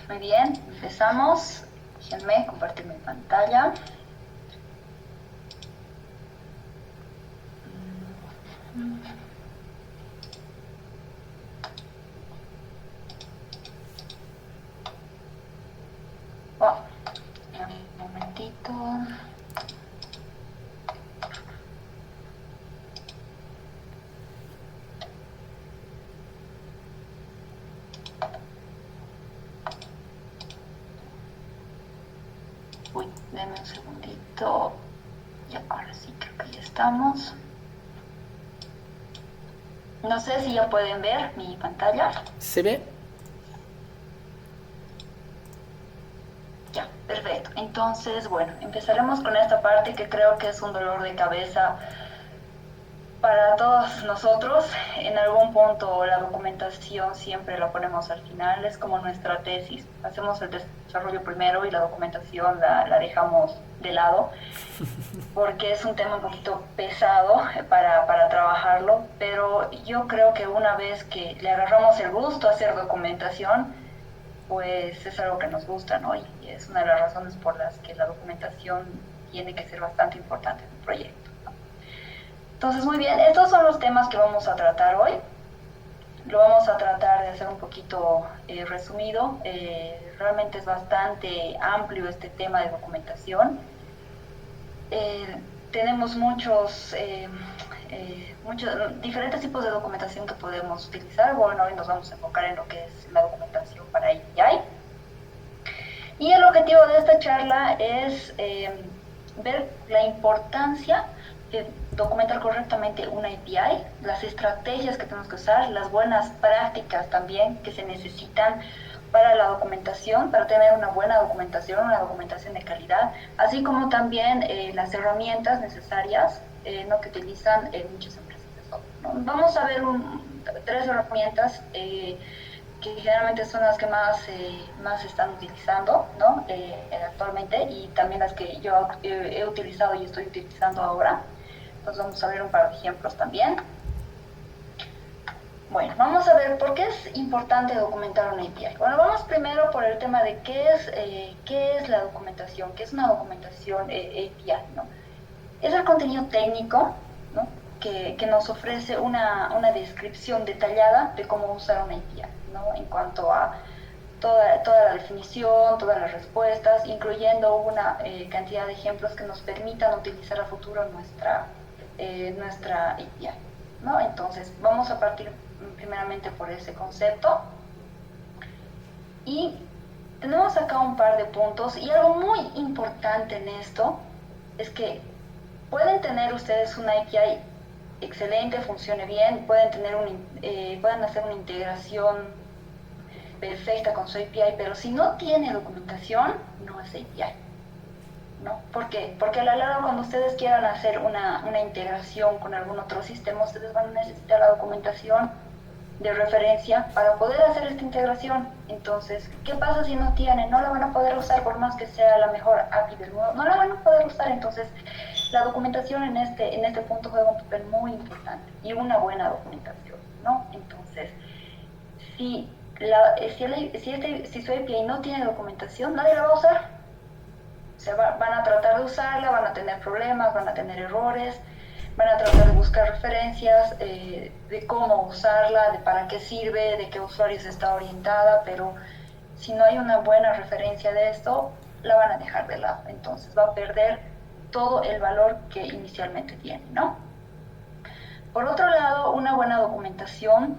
Muy bien, empezamos. Déjenme compartir mi pantalla. Oh, un momentito. Uy, denme un segundito. Ya, ahora sí, creo que ya estamos. No sé si ya pueden ver mi pantalla. ¿Se ve? Ya, perfecto. Entonces, bueno, empezaremos con esta parte que creo que es un dolor de cabeza para todos nosotros. En algún punto la documentación siempre la ponemos al final, es como nuestra tesis. Hacemos el desarrollo primero y la documentación la dejamos de lado porque es un tema un poquito pesado para trabajarlo, pero yo creo que una vez que le agarramos el gusto a hacer documentación, pues es algo que nos gusta, ¿no? Y es una de las razones por las que la documentación tiene que ser bastante importante en un proyecto, ¿no? Entonces, muy bien, estos son los temas que vamos a tratar hoy. Lo vamos a tratar de hacer un poquito resumido. Realmente es bastante amplio este tema de documentación. Tenemos muchos diferentes tipos de documentación que podemos utilizar. Bueno, hoy nos vamos a enfocar en lo que es la documentación para API. Y el objetivo de esta charla es ver la importancia de documentar correctamente una API, las estrategias que tenemos que usar, las buenas prácticas también que se necesitan para la documentación, para tener una buena documentación, una documentación de calidad, así como también las herramientas necesarias ¿no? que utilizan muchas empresas de software, ¿no? Vamos a ver tres herramientas que generalmente son las que más se están utilizando, ¿no? Actualmente, y también las que yo he utilizado y estoy utilizando ahora. Entonces vamos a ver un par de ejemplos también. Bueno, vamos a ver por qué es importante documentar una API. Bueno, vamos primero por el tema de qué es la documentación, qué es una documentación API, ¿no? Es el contenido técnico, ¿no? que nos ofrece una descripción detallada de cómo usar una API, ¿no? En cuanto a toda la definición, todas las respuestas, incluyendo una cantidad de ejemplos que nos permitan utilizar a futuro nuestra API, ¿no? Entonces, vamos a partir primeramente por ese concepto. Y tenemos acá un par de puntos, y algo muy importante en esto es que pueden tener ustedes una API excelente, funcione bien, pueden hacer una integración perfecta con su API, pero si no tiene documentación, no es API, ¿no? ¿Por qué? Porque a la larga, cuando ustedes quieran hacer una integración con algún otro sistema, ustedes van a necesitar la documentación de referencia para poder hacer esta integración. Entonces, ¿qué pasa si no tienen? No la van a poder usar por más que sea la mejor API del mundo, no la van a poder usar. Entonces, la documentación en este punto juega un papel muy importante y una buena documentación, ¿no? Entonces, si su API no tiene documentación, nadie la va a usar. O sea, van a tratar de usarla, van a tener problemas, van a tener errores, van a tratar de buscar referencias de cómo usarla, de para qué sirve, de qué usuarios está orientada, pero si no hay una buena referencia de esto, la van a dejar de lado. Entonces va a perder todo el valor que inicialmente tiene, ¿no? Por otro lado, una buena documentación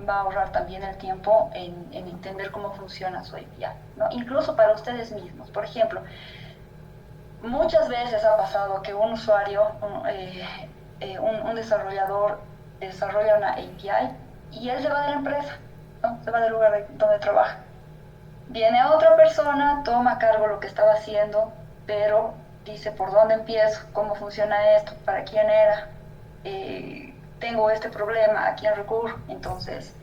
va a ahorrar también el tiempo en entender cómo funciona su API, ¿no? Incluso para ustedes mismos. Por ejemplo, muchas veces ha pasado que un usuario, un desarrollador desarrolla una API y él se va de la empresa, ¿no? Se va del lugar donde trabaja. Viene otra persona, toma a cargo lo que estaba haciendo, pero dice por dónde empiezo, cómo funciona esto, para quién era, tengo este problema, a quién recurro. Entonces,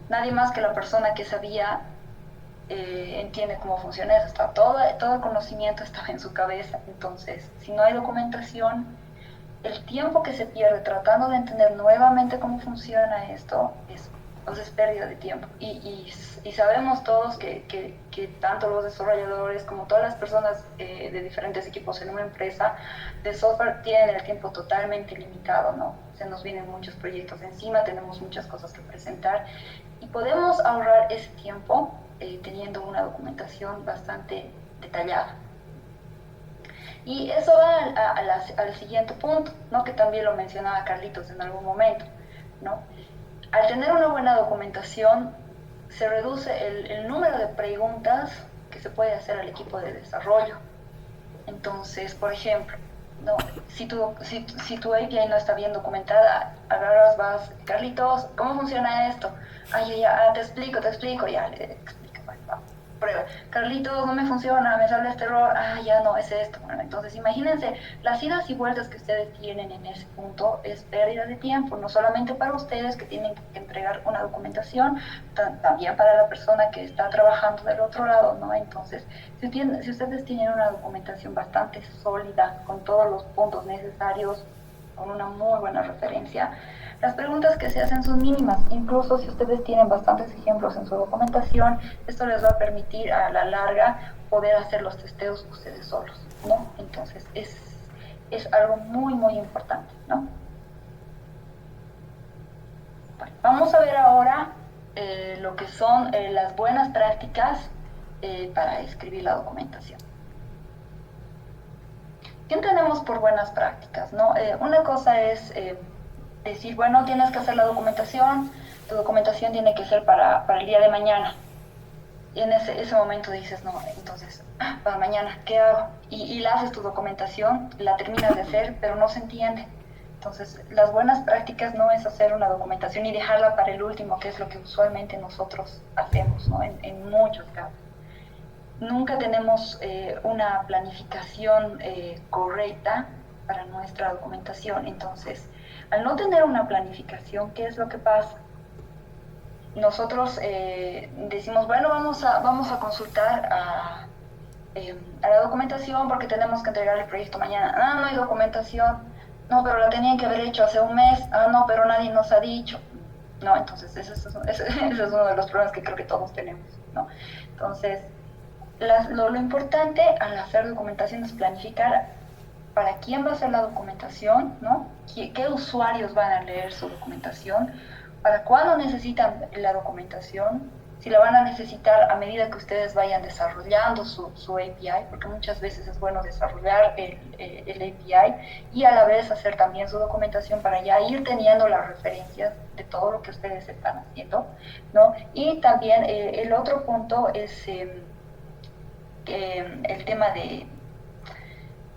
nadie más que la persona que sabía entiende cómo funciona eso, todo el conocimiento estaba en su cabeza. Entonces, si no hay documentación, el tiempo que se pierde tratando de entender nuevamente cómo funciona esto es O sea, es pérdida de tiempo. Y sabemos todos que tanto los desarrolladores como todas las personas de diferentes equipos en una empresa de software tienen el tiempo totalmente limitado, ¿no? Se nos vienen muchos proyectos encima, tenemos muchas cosas que presentar y podemos ahorrar ese tiempo teniendo una documentación bastante detallada. Y eso va al siguiente punto, ¿no? Que también lo mencionaba Carlitos en algún momento, ¿no? Al tener una buena documentación, se reduce el número de preguntas que se puede hacer al equipo de desarrollo. Entonces, por ejemplo, no, si tu API no está bien documentada, agarras, vas, Carlitos, ¿cómo funciona esto? Te explico, ya le explico, bueno, prueba. Carlitos, no me funciona, me sale este error, ya no, es esto. Bueno, entonces imagínense, las idas y vueltas que ustedes tienen en ese punto es pérdida de tiempo, no solamente para ustedes que tienen que entregar una documentación, también para la persona que está trabajando del otro lado, ¿no? Entonces, si ustedes tienen una documentación bastante sólida, con todos los puntos necesarios, con una muy buena referencia, las preguntas que se hacen son mínimas. Incluso si ustedes tienen bastantes ejemplos en su documentación, esto les va a permitir a la larga poder hacer los testeos ustedes solos, ¿no? Entonces, es algo muy, muy importante, ¿no? Bueno, vamos a ver ahora lo que son las buenas prácticas para escribir la documentación. ¿Qué entendemos por buenas prácticas? ¿No? Una cosa es decir, bueno, tienes que hacer la documentación, tu documentación tiene que ser para el día de mañana. Y en ese momento dices, no, entonces, para mañana, ¿qué hago? Y la haces tu documentación, la terminas de hacer, pero no se entiende. Entonces, las buenas prácticas no es hacer una documentación y dejarla para el último, que es lo que usualmente nosotros hacemos, ¿no? En muchos casos. Nunca tenemos una planificación correcta para nuestra documentación. Entonces, al no tener una planificación, ¿qué es lo que pasa? Nosotros decimos, bueno, vamos a consultar a la documentación porque tenemos que entregar el proyecto mañana. No hay documentación. No, pero la tenían que haber hecho hace un mes. No, pero nadie nos ha dicho. No, entonces ese es uno de los problemas que creo que todos tenemos, ¿no? Entonces, lo importante al hacer documentación es planificar para quién va a ser la documentación, ¿no? ¿Qué usuarios van a leer su documentación? ¿Para cuándo necesitan la documentación? Si la van a necesitar a medida que ustedes vayan desarrollando su API, porque muchas veces es bueno desarrollar el API y a la vez hacer también su documentación para ya ir teniendo las referencias de todo lo que ustedes están haciendo, ¿no? Y también el otro punto es el tema de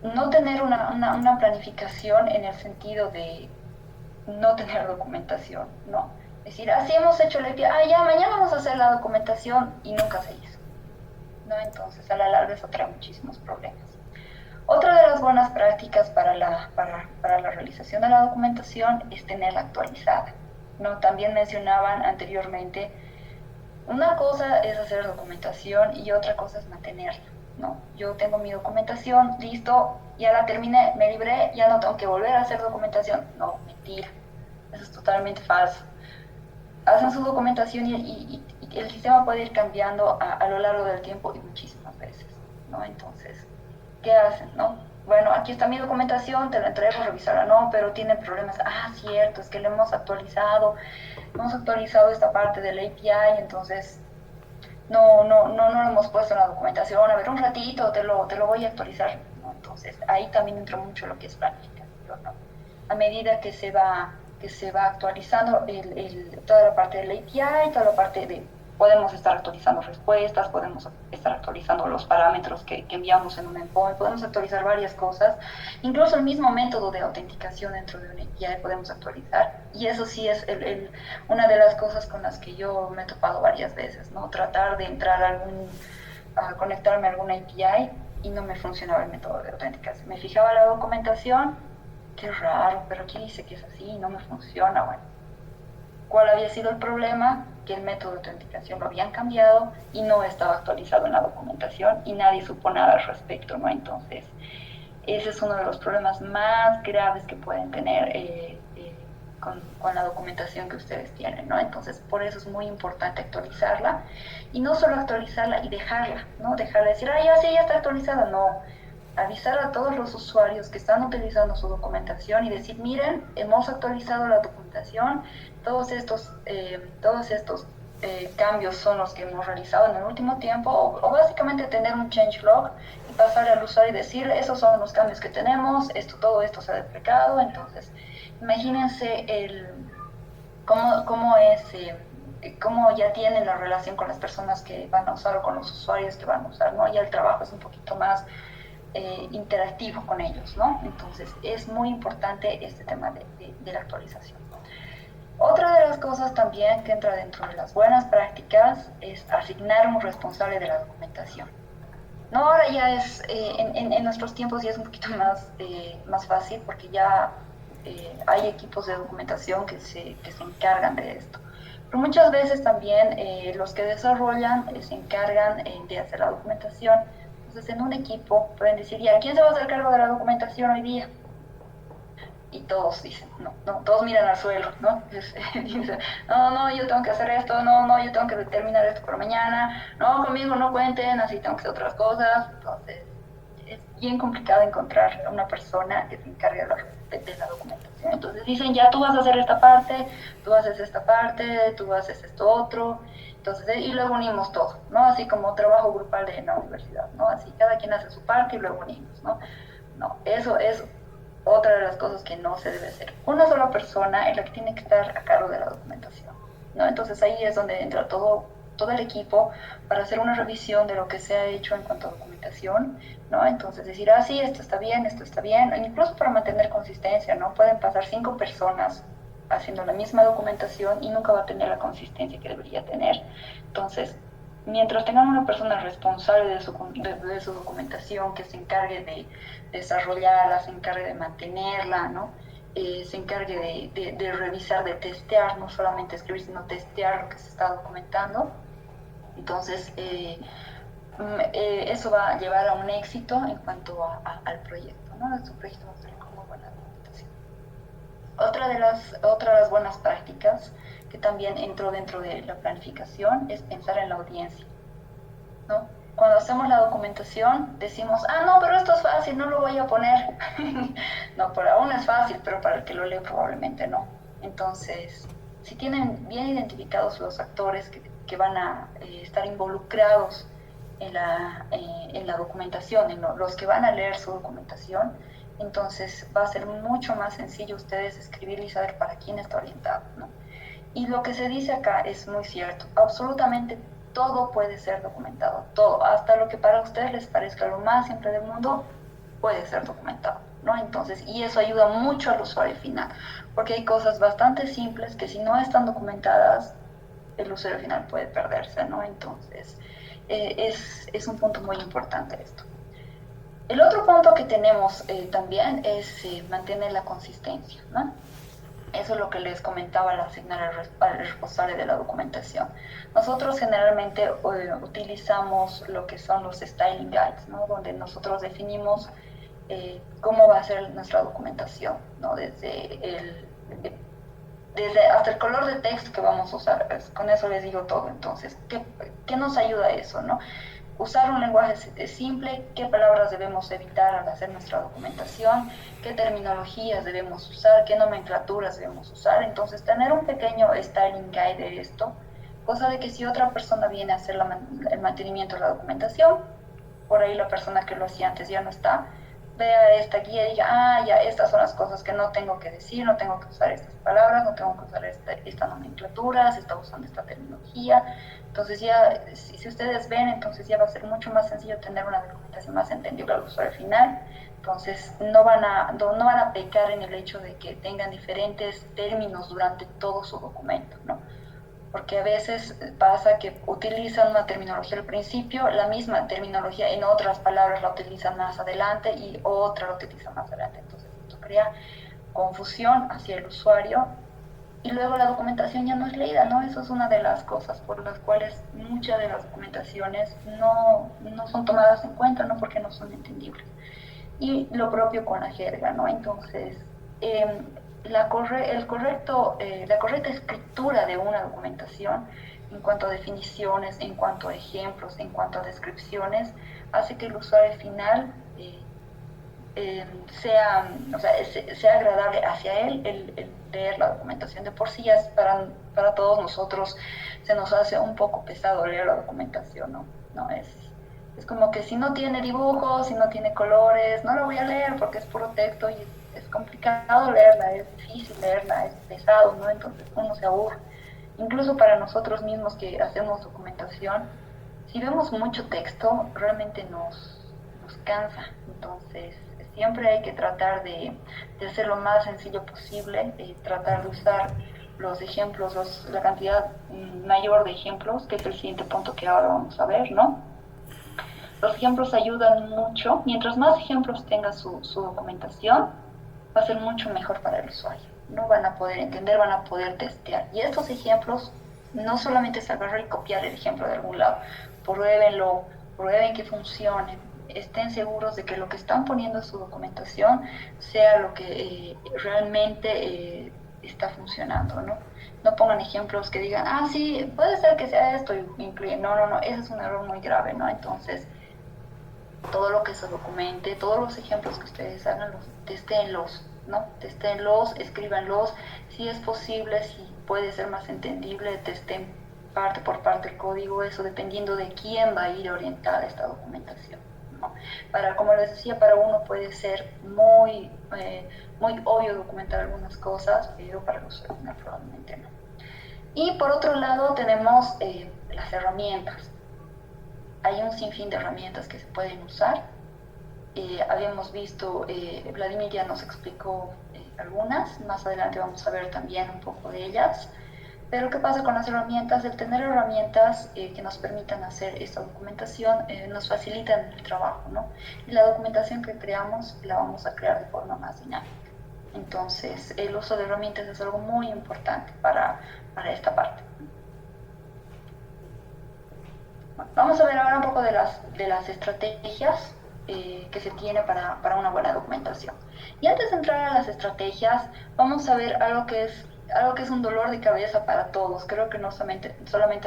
no tener una planificación en el sentido de no tener documentación, ¿no? Es decir, así hemos hecho la API, ya, mañana vamos a hacer la documentación y nunca se hizo, ¿no? Entonces, a la larga eso trae muchísimos problemas. Otra de las buenas prácticas para la realización de la documentación es tenerla actualizada, ¿no? También mencionaban anteriormente, una cosa es hacer documentación y otra cosa es mantenerla, ¿no? Yo tengo mi documentación, listo, ya la terminé, me libré, ya no tengo que volver a hacer documentación. No, mentira, eso es totalmente falso. Hacen su documentación y el sistema puede ir cambiando a lo largo del tiempo y muchísimas veces, ¿no? Entonces, ¿qué hacen, no? Bueno, aquí está mi documentación, te la entrego, revisarla, no, pero tiene problemas. Cierto, es que le hemos actualizado esta parte del API, entonces no lo hemos puesto en la documentación. A ver, un ratito, te lo voy a actualizar, ¿no? Entonces, ahí también entra mucho lo que es planificación, ¿no? A medida que se va actualizando toda la parte del API, toda la parte de, podemos estar actualizando respuestas, podemos estar actualizando los parámetros que enviamos en un endpoint, podemos actualizar varias cosas, incluso el mismo método de autenticación dentro de un API podemos actualizar, y eso sí es una de las cosas con las que yo me he topado varias veces, ¿no? Tratar de entrar a conectarme a alguna API y no me funcionaba el método de autenticación. Me fijaba la documentación, qué raro, pero aquí dice que es así, no me funciona, bueno. ¿Cuál había sido el problema? Que el método de autenticación lo habían cambiado y no estaba actualizado en la documentación y nadie supo nada al respecto, ¿no? Entonces, ese es uno de los problemas más graves que pueden tener con la documentación que ustedes tienen, ¿no? Entonces, por eso es muy importante actualizarla, y no solo actualizarla y dejarla, ¿no? Dejarla decir, ah, ya sí, ya está actualizada, no. Avisar a todos los usuarios que están utilizando su documentación y decir, miren, hemos actualizado la documentación, todos estos cambios son los que hemos realizado en el último tiempo, o básicamente tener un changelog y pasarle al usuario y decir, esos son los cambios que tenemos, todo esto se ha desplegado. Entonces, imagínense cómo ya tienen la relación con las personas que van a usar o con los usuarios que van a usar, ¿no? Ya el trabajo es un poquito más interactivo con ellos, ¿no? Entonces, es muy importante este tema de la actualización. Otra de las cosas también que entra dentro de las buenas prácticas es asignar un responsable de la documentación. No, ahora ya es, en nuestros tiempos ya es un poquito más fácil, porque ya hay equipos de documentación que se encargan de esto. Pero muchas veces también los que desarrollan se encargan de hacer la documentación. Entonces, en un equipo pueden decir, ya, ¿quién se va a hacer cargo de la documentación hoy día? Y todos dicen, no, todos miran al suelo, ¿no? Dicen, no, yo tengo que hacer esto, no, yo tengo que terminar esto por mañana, no, conmigo no cuenten, así tengo que hacer otras cosas. Entonces, es bien complicado encontrar a una persona que se encargue de la documentación. Entonces dicen, ya tú vas a hacer esta parte, tú haces esta parte, tú haces esto otro. Entonces, y luego unimos todo, ¿no? Así como trabajo grupal en la universidad, ¿no? Así cada quien hace su parte y luego unimos, ¿no? No, eso es otra de las cosas que no se debe hacer. Una sola persona es la que tiene que estar a cargo de la documentación, ¿no? Entonces ahí es donde entra todo el equipo para hacer una revisión de lo que se ha hecho en cuanto a documentación, ¿no? Entonces decir, ah, sí, esto está bien, incluso para mantener consistencia, ¿no? Pueden pasar 5 personas haciendo la misma documentación y nunca va a tener la consistencia que debería tener. Entonces, mientras tengan una persona responsable de su documentación, que se encargue de desarrollarla, se encargue de mantenerla, ¿no? Se encargue de revisar, de testear, no solamente escribir, sino testear lo que se está documentando. Entonces, eso va a llevar a un éxito en cuanto al proyecto, ¿no? Su proyecto va a ser como buena documentación. Otra de las buenas prácticas que también entró dentro de la planificación es pensar en la audiencia, ¿no? Cuando hacemos la documentación decimos, ah, no, pero esto es fácil, no lo voy a poner. No, por aún es fácil, pero para el que lo lee probablemente no. Entonces, si tienen bien identificados los actores que van a estar involucrados en la documentación, los que van a leer su documentación, entonces va a ser mucho más sencillo ustedes escribir y saber para quién está orientado, ¿no? Y lo que se dice acá es muy cierto, absolutamente todo puede ser documentado, todo, hasta lo que para ustedes les parezca lo más simple del mundo, puede ser documentado, ¿no? Entonces, y eso ayuda mucho al usuario final, porque hay cosas bastante simples que si no están documentadas, el usuario final puede perderse, ¿no? Entonces, es un punto muy importante esto. El otro punto que tenemos también es mantener la consistencia, ¿no? Eso es lo que les comentaba al asignar al responsable de la documentación. Nosotros generalmente utilizamos lo que son los styling guides, ¿no? Donde nosotros definimos cómo va a ser nuestra documentación, ¿no? Desde hasta el color de texto que vamos a usar, con eso les digo todo. Entonces, ¿qué nos ayuda eso, no? Usar un lenguaje simple, qué palabras debemos evitar al hacer nuestra documentación, qué terminologías debemos usar, qué nomenclaturas debemos usar. Entonces, tener un pequeño styling guide de esto, cosa de que si otra persona viene a hacer el mantenimiento de la documentación, por ahí la persona que lo hacía antes ya no está, vea esta guía y diga, ah, ya, estas son las cosas que no tengo que decir, no tengo que usar estas palabras, no tengo que usar esta nomenclatura, se está usando esta terminología. Entonces ya, si ustedes ven, entonces ya va a ser mucho más sencillo tener una documentación más entendible al usuario final. Entonces no van a pecar en el hecho de que tengan diferentes términos durante todo su documento, ¿no? Porque a veces pasa que utilizan una terminología al principio, la misma terminología en otras palabras la utilizan más adelante y otra la utilizan más adelante. Entonces esto crea confusión hacia el usuario y luego la documentación ya no es leída, ¿no? Eso es una de las cosas por las cuales muchas de las documentaciones no son tomadas en cuenta, ¿no? Porque no son entendibles. Y lo propio con la jerga, ¿no? Entonces, la correcta escritura de una documentación en cuanto a definiciones, en cuanto a ejemplos, en cuanto a descripciones, hace que el usuario final sea agradable hacia él el leer la documentación. De por sí ya para todos nosotros se nos hace un poco pesado leer la documentación, ¿no? No es como que si no tiene dibujos, si no tiene colores, no lo voy a leer porque es puro texto y es complicado leerla, es difícil leerla, es pesado, ¿no? Entonces uno se aburre. Incluso para nosotros mismos que hacemos documentación, si vemos mucho texto, realmente nos cansa. Entonces, siempre hay que tratar de hacer lo más sencillo posible, tratar de usar los ejemplos, la cantidad mayor de ejemplos, que es el siguiente punto que ahora vamos a ver, ¿no? Los ejemplos ayudan mucho. Mientras más ejemplos tenga su documentación, va a ser mucho mejor para el usuario. No van a poder entender, van a poder testear. Y estos ejemplos no solamente es agarrar y copiar el ejemplo de algún lado, pruébenlo, prueben que funcione, estén seguros de que lo que están poniendo en su documentación sea lo que realmente está funcionando, ¿no? No pongan ejemplos que digan, ah, sí, puede ser que sea esto, y incluyen, no, ese es un error muy grave, ¿no? Entonces, todo lo que se documente, todos los ejemplos que ustedes hagan, testéenlos, ¿no? Testéenlos, escríbanlos, si es posible, si puede ser más entendible, testen parte por parte el código, eso dependiendo de quién va a ir orientada esta documentación, ¿no? Como les decía, para uno puede ser muy obvio documentar algunas cosas, pero para los usuarios probablemente no. Y por otro lado tenemos las herramientas. Hay un sinfín de herramientas que se pueden usar. Habíamos visto, Vladimir ya nos explicó algunas, más adelante vamos a ver también un poco de ellas. Pero ¿qué pasa con las herramientas? El tener herramientas que nos permitan hacer esta documentación nos facilitan el trabajo, ¿no? Y la documentación que creamos la vamos a crear de forma más dinámica. Entonces, el uso de herramientas es algo muy importante para esta parte. Vamos a ver ahora un poco de las estrategias que se tiene para una buena documentación. Y antes de entrar a las estrategias, vamos a ver algo que es un dolor de cabeza para todos. Creo que no solamente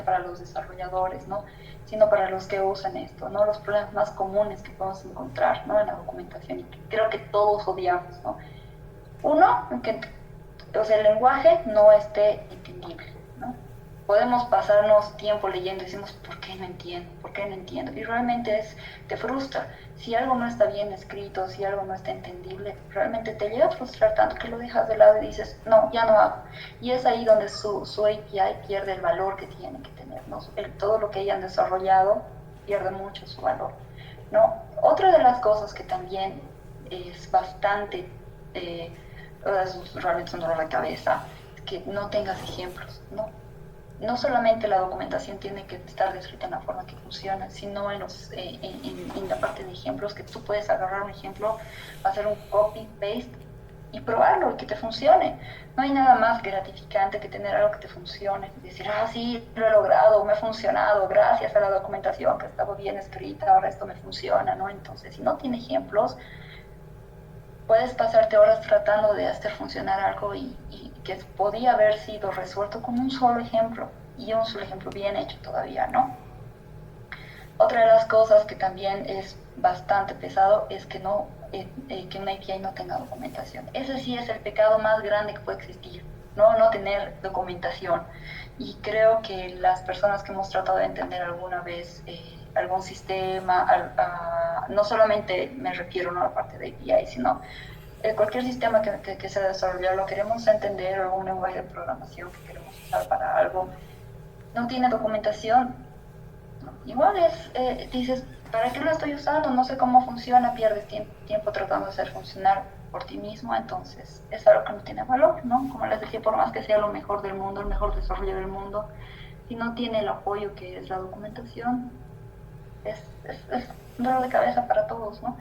para los desarrolladores, ¿no? Sino para los que usan esto, ¿no? Los problemas más comunes que podemos encontrar, ¿no? En la documentación y que creo que todos odiamos, ¿no? Uno, el lenguaje no esté entendible, ¿no? Podemos pasarnos tiempo leyendo y decimos, ¿por qué no entiendo? ¿Por qué no entiendo? Y realmente te frustra. Si algo no está bien escrito, si algo no está entendible, realmente te llega a frustrar tanto que lo dejas de lado y dices, no, ya no hago. Y es ahí donde su API pierde el valor que tiene que tener, ¿no? Todo lo que hayan desarrollado pierde mucho su valor, ¿no? Otra de las cosas que también es bastante, realmente es un dolor de cabeza, es que no tengas ejemplos, ¿no? No solamente la documentación tiene que estar descrita en la forma que funciona, sino en la parte de ejemplos, que tú puedes agarrar un ejemplo, hacer un copy, paste y probarlo y que te funcione. No hay nada más gratificante que tener algo que te funcione, decir, ah, sí, lo he logrado, me ha funcionado, gracias a la documentación que estaba bien escrita, ahora esto me funciona, ¿no? Entonces, si no tiene ejemplos, puedes pasarte horas tratando de hacer funcionar algo y que podía haber sido resuelto con un solo ejemplo, y un solo ejemplo bien hecho todavía, ¿no? Otra de las cosas que también es bastante pesado es que que una API no tenga documentación. Ese sí es el pecado más grande que puede existir, no tener documentación. Y creo que las personas que hemos tratado de entender alguna vez algún sistema, no solamente me refiero a la parte de API, sino cualquier sistema que se desarrolle, lo queremos entender, o un lenguaje de programación que queremos usar para algo, no tiene documentación, igual dices, ¿para qué lo estoy usando? No sé cómo funciona, pierdes tiempo tratando de hacer funcionar por ti mismo, entonces es algo que no tiene valor, ¿no? Como les decía, por más que sea lo mejor del mundo, el mejor desarrollo del mundo, si no tiene el apoyo que es la documentación, es un dolor de cabeza para todos, ¿no?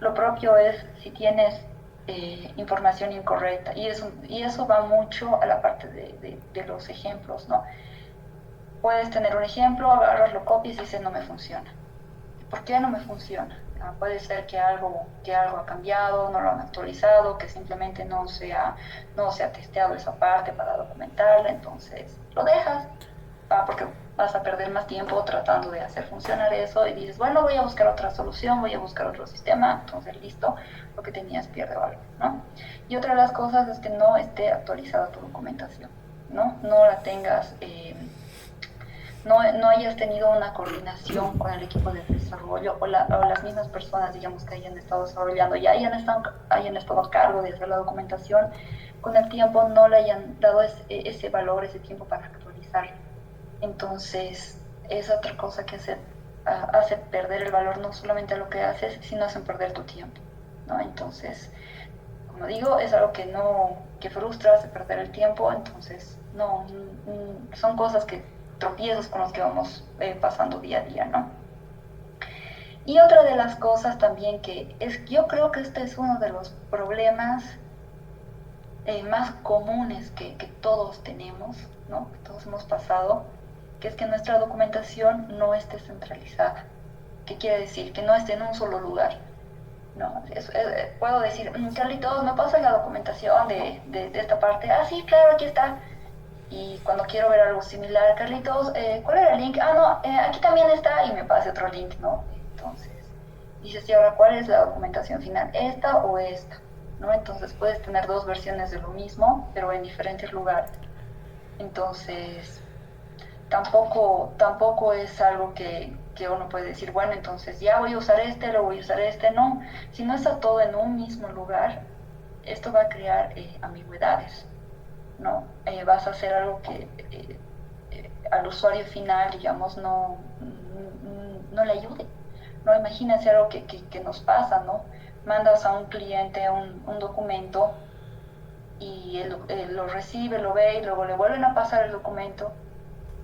Lo propio es si tienes información incorrecta, y eso va mucho a la parte de los ejemplos, ¿no? Puedes tener un ejemplo, agarras, lo copias y dices, no me funciona. ¿Por qué no me funciona? Puede ser que algo ha cambiado, no lo han actualizado, que simplemente no se ha testeado esa parte para documentarla, entonces lo dejas, porque vas a perder más tiempo tratando de hacer funcionar eso y dices, bueno, voy a buscar otra solución, voy a buscar otro sistema, entonces listo, lo que tenías pierde valor, ¿no? Y otra de las cosas es que no esté actualizada tu documentación, ¿no? No la tengas... no hayas tenido una coordinación con el equipo de desarrollo o las mismas personas, digamos, que hayan estado desarrollando y hayan estado a cargo de hacer la documentación, con el tiempo no le hayan dado ese valor, ese tiempo para actualizar. Entonces, es otra cosa que hace perder el valor no solamente a lo que haces, sino hacen perder tu tiempo, ¿no? Entonces, como digo, es algo que frustra, hace perder el tiempo, entonces son cosas tropiezos con los que vamos pasando día a día, ¿no? Y otra de las cosas también yo creo que este es uno de los problemas más comunes que todos tenemos, ¿no? Que todos hemos pasado, que es que nuestra documentación no esté centralizada. ¿Qué quiere decir? Que no esté en un solo lugar. No, puedo decir, Carlitos, ¿me pasas la documentación de esta parte? Ah, sí, claro, aquí está. Y cuando quiero ver algo similar, Carlitos, ¿cuál era el link? Ah, no, aquí también está, y me pase otro link, ¿no? Entonces, dices, ¿y ahora cuál es la documentación final? ¿Esta o esta? ¿No? Entonces puedes tener dos versiones de lo mismo, pero en diferentes lugares. Entonces, tampoco es algo que uno puede decir, bueno, entonces ya voy a usar luego voy a usar no. Si no está todo en un mismo lugar, esto va a crear ambigüedades, ¿no? Vas a hacer algo que al usuario final, digamos, no le ayude, ¿no? Imagínense algo que nos pasa, ¿no? Mandas a un cliente un documento y él lo recibe, lo ve y luego le vuelven a pasar el documento,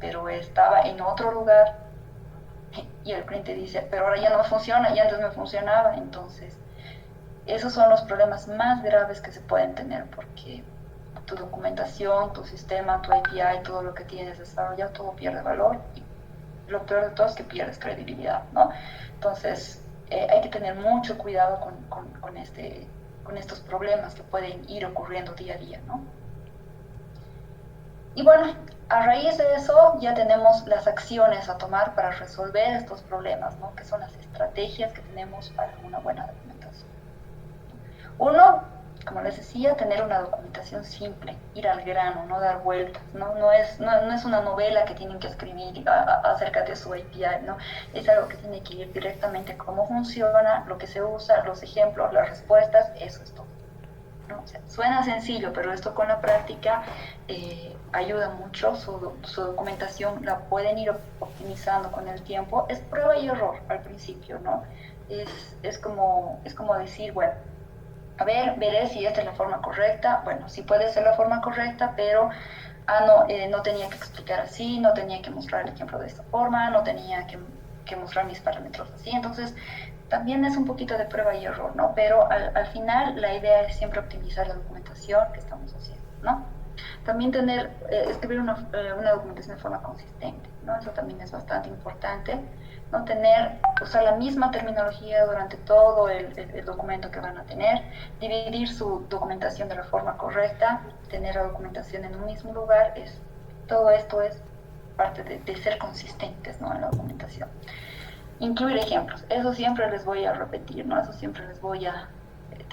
pero estaba en otro lugar y el cliente dice, pero ahora ya no funciona, ya antes me funcionaba. Entonces, esos son los problemas más graves que se pueden tener porque tu documentación, tu sistema, tu API, todo lo que tienes desarrollado, todo pierde valor y lo peor de todo es que pierdes credibilidad, ¿no? Entonces, hay que tener mucho cuidado con estos problemas que pueden ir ocurriendo día a día, ¿no? Y bueno, a raíz de eso ya tenemos las acciones a tomar para resolver estos problemas, ¿no? Que son las estrategias que tenemos para una buena documentación. Uno, como les decía, tener una documentación simple, ir al grano, no dar vueltas, no es una novela que tienen que escribir acerca de su API, ¿no? Es algo que tiene que ir directamente a cómo funciona, lo que se usa, los ejemplos, las respuestas, eso es todo, ¿no? O sea, suena sencillo, pero esto con la práctica ayuda mucho, su documentación la pueden ir optimizando con el tiempo, es prueba y error al principio, ¿no? Es como decir, bueno, a ver, veré si esta es la forma correcta. Bueno, sí puede ser la forma correcta, pero no tenía que explicar así, no tenía que mostrar el ejemplo de esta forma, no tenía que mostrar mis parámetros así. Entonces, también es un poquito de prueba y error, ¿no? Pero al final la idea es siempre optimizar la documentación que estamos haciendo, ¿no? También escribir una documentación de forma consistente, ¿no? Eso también es bastante importante, ¿no? Usar la misma terminología durante todo el documento que van a tener, dividir su documentación de la forma correcta, tener la documentación en un mismo lugar, todo esto es parte de ser consistentes, ¿no? En la documentación. Incluir ejemplos, eso siempre les voy a repetir, ¿no? Eso siempre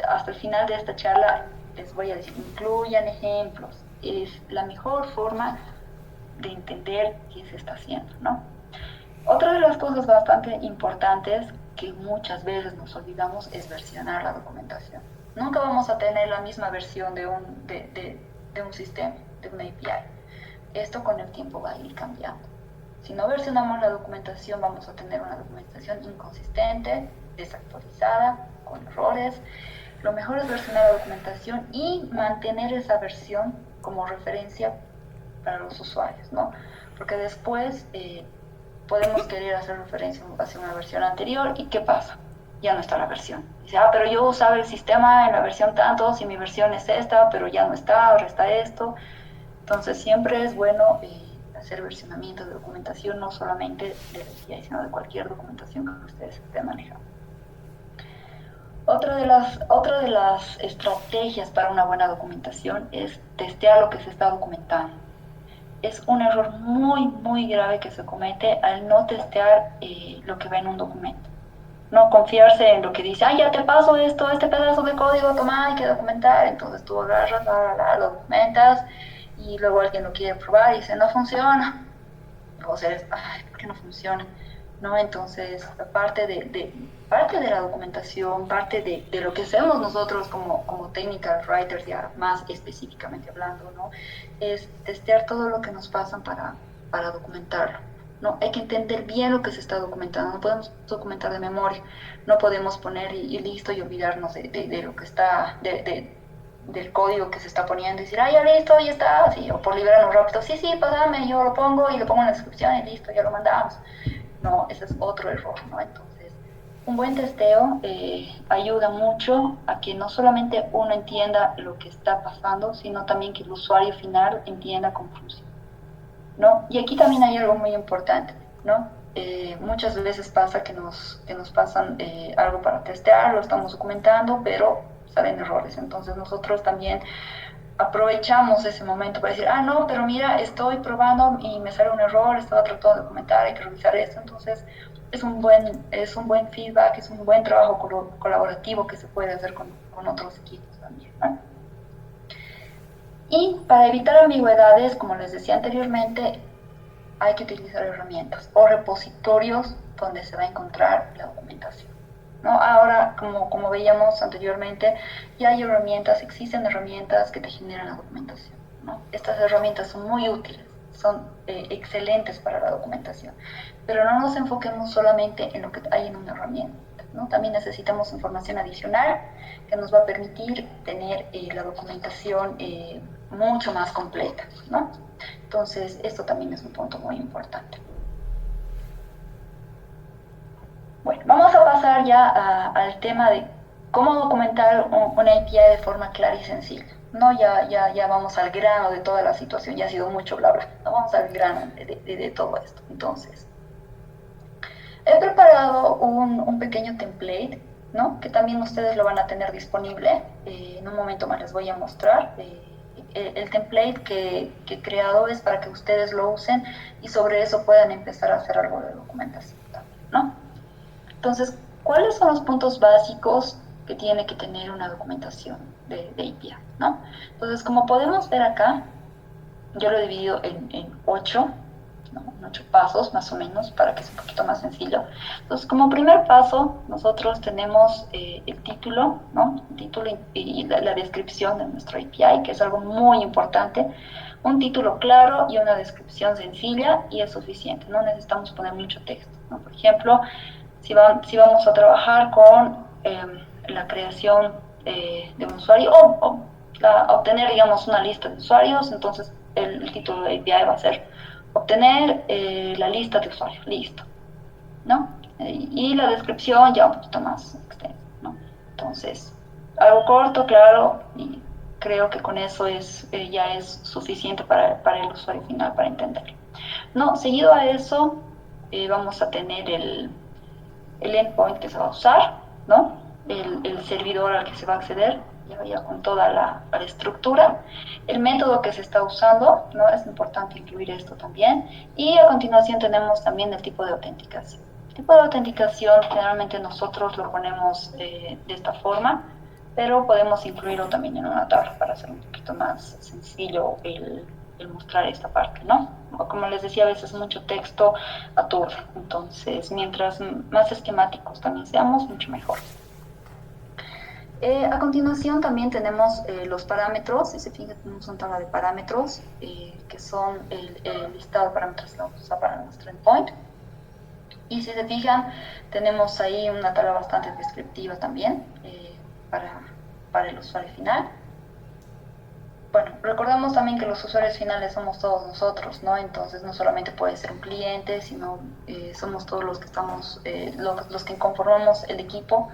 hasta el final de esta charla les voy a decir, incluyan ejemplos, es la mejor forma de entender qué se está haciendo, ¿no? Otra de las cosas bastante importantes que muchas veces nos olvidamos es versionar la documentación. Nunca vamos a tener la misma versión de un sistema, de una API. Esto con el tiempo va a ir cambiando. Si no versionamos la documentación, vamos a tener una documentación inconsistente, desactualizada, con errores. Lo mejor es versionar la documentación y mantener esa versión como referencia para los usuarios, ¿no? Porque después podemos querer hacer referencia hacia una versión anterior y ¿qué pasa? Ya no está la versión. Dice, pero yo usaba el sistema en la versión tanto, si mi versión es esta, pero ya no está, ahora está esto. Entonces siempre es bueno hacer versionamiento de documentación, no solamente de la API, sino de cualquier documentación que ustedes estén manejando. otra de las estrategias para una buena documentación es testear lo que se está documentando. Es un error muy, muy grave que se comete al no testear lo que va en un documento. No confiarse en lo que dice, ya te paso esto, este pedazo de código, toma, hay que documentar. Entonces tú agarras, lo documentas y luego alguien lo quiere probar y dice, no funciona. O sea, ¿por qué no funciona? ¿No? Entonces, parte de la documentación, parte de lo que hacemos nosotros como technical writers, ya más específicamente hablando, ¿no? Es testear todo lo que nos pasan para documentarlo. ¿No? Hay que entender bien lo que se está documentando, no podemos documentar de memoria, no podemos poner y listo y olvidarnos de lo que está, del código que se está poniendo y decir, ya listo, ya está, así, o por liberarnos rápido, sí, pasame, yo lo pongo y lo pongo en la descripción y listo, ya lo mandamos. No, ese es otro error, ¿no? Entonces, un buen testeo ayuda mucho a que no solamente uno entienda lo que está pasando, sino también que el usuario final entienda cómo funciona, ¿no? Y aquí también hay algo muy importante, ¿no? Muchas veces pasa que nos pasan algo para testear, lo estamos documentando, pero salen errores. Entonces nosotros también aprovechamos ese momento para decir, no, pero mira, estoy probando y me sale un error, estaba tratando de documentar, hay que revisar esto. Entonces es un buen feedback, es un buen trabajo colaborativo que se puede hacer con otros equipos también, ¿no? Y para evitar ambigüedades, como les decía anteriormente, hay que utilizar herramientas o repositorios donde se va a encontrar la documentación, ¿no? Ahora, como veíamos anteriormente, ya hay herramientas, existen herramientas que te generan la documentación, ¿no? Estas herramientas son muy útiles, son excelentes para la documentación, pero no nos enfoquemos solamente en lo que hay en una herramienta, ¿no? También necesitamos información adicional que nos va a permitir tener la documentación mucho más completa, ¿no? Entonces, esto también es un punto muy importante. Bueno, vamos a pasar ya al tema de cómo documentar una API de forma clara y sencilla. No, ya vamos al grano de toda la situación, ya ha sido mucho bla bla. No vamos al grano de todo esto. Entonces, he preparado un pequeño template, ¿no? Que también ustedes lo van a tener disponible. En un momento más les voy a mostrar. El template que he creado es para que ustedes lo usen y sobre eso puedan empezar a hacer algo de documentación también, ¿no? Entonces, ¿cuáles son los puntos básicos que tiene que tener una documentación de API, ¿no? Entonces, como podemos ver acá, yo lo he dividido en 8, ¿no? En 8 pasos más o menos para que sea un poquito más sencillo. Entonces, como primer paso, nosotros tenemos el título, ¿no? El título y la descripción de nuestro API, que es algo muy importante. Un título claro y una descripción sencilla y es suficiente, no necesitamos poner mucho texto, ¿no? Por ejemplo, si vamos a trabajar con la creación de un usuario o obtener, digamos, una lista de usuarios, entonces el título de API va a ser obtener la lista de usuarios, listo, ¿no? Y la descripción ya un poquito más extensa, ¿no? Entonces, algo corto, claro, y creo que con eso ya es suficiente para el usuario final, para entenderlo. No, seguido a eso, vamos a tener el endpoint que se va a usar, ¿no? El servidor al que se va a acceder, ya con toda la estructura, el método que se está usando, ¿no? Es importante incluir esto también, y a continuación tenemos también el tipo de autenticación. El tipo de autenticación generalmente nosotros lo ponemos de esta forma, pero podemos incluirlo también en una tabla para hacer un poquito más sencillo el mostrar esta parte, ¿no? Como les decía, a veces mucho texto aturde, entonces mientras más esquemáticos también seamos, mucho mejor. A continuación también tenemos los parámetros, si se fijan tenemos una tabla de parámetros que son el listado de parámetros que vamos a usar para nuestro endpoint. Y si se fijan, tenemos ahí una tabla bastante descriptiva también para el usuario final. Bueno, recordemos también que los usuarios finales somos todos nosotros, ¿no? Entonces no solamente puede ser un cliente, sino somos todos los que estamos, los que conformamos el equipo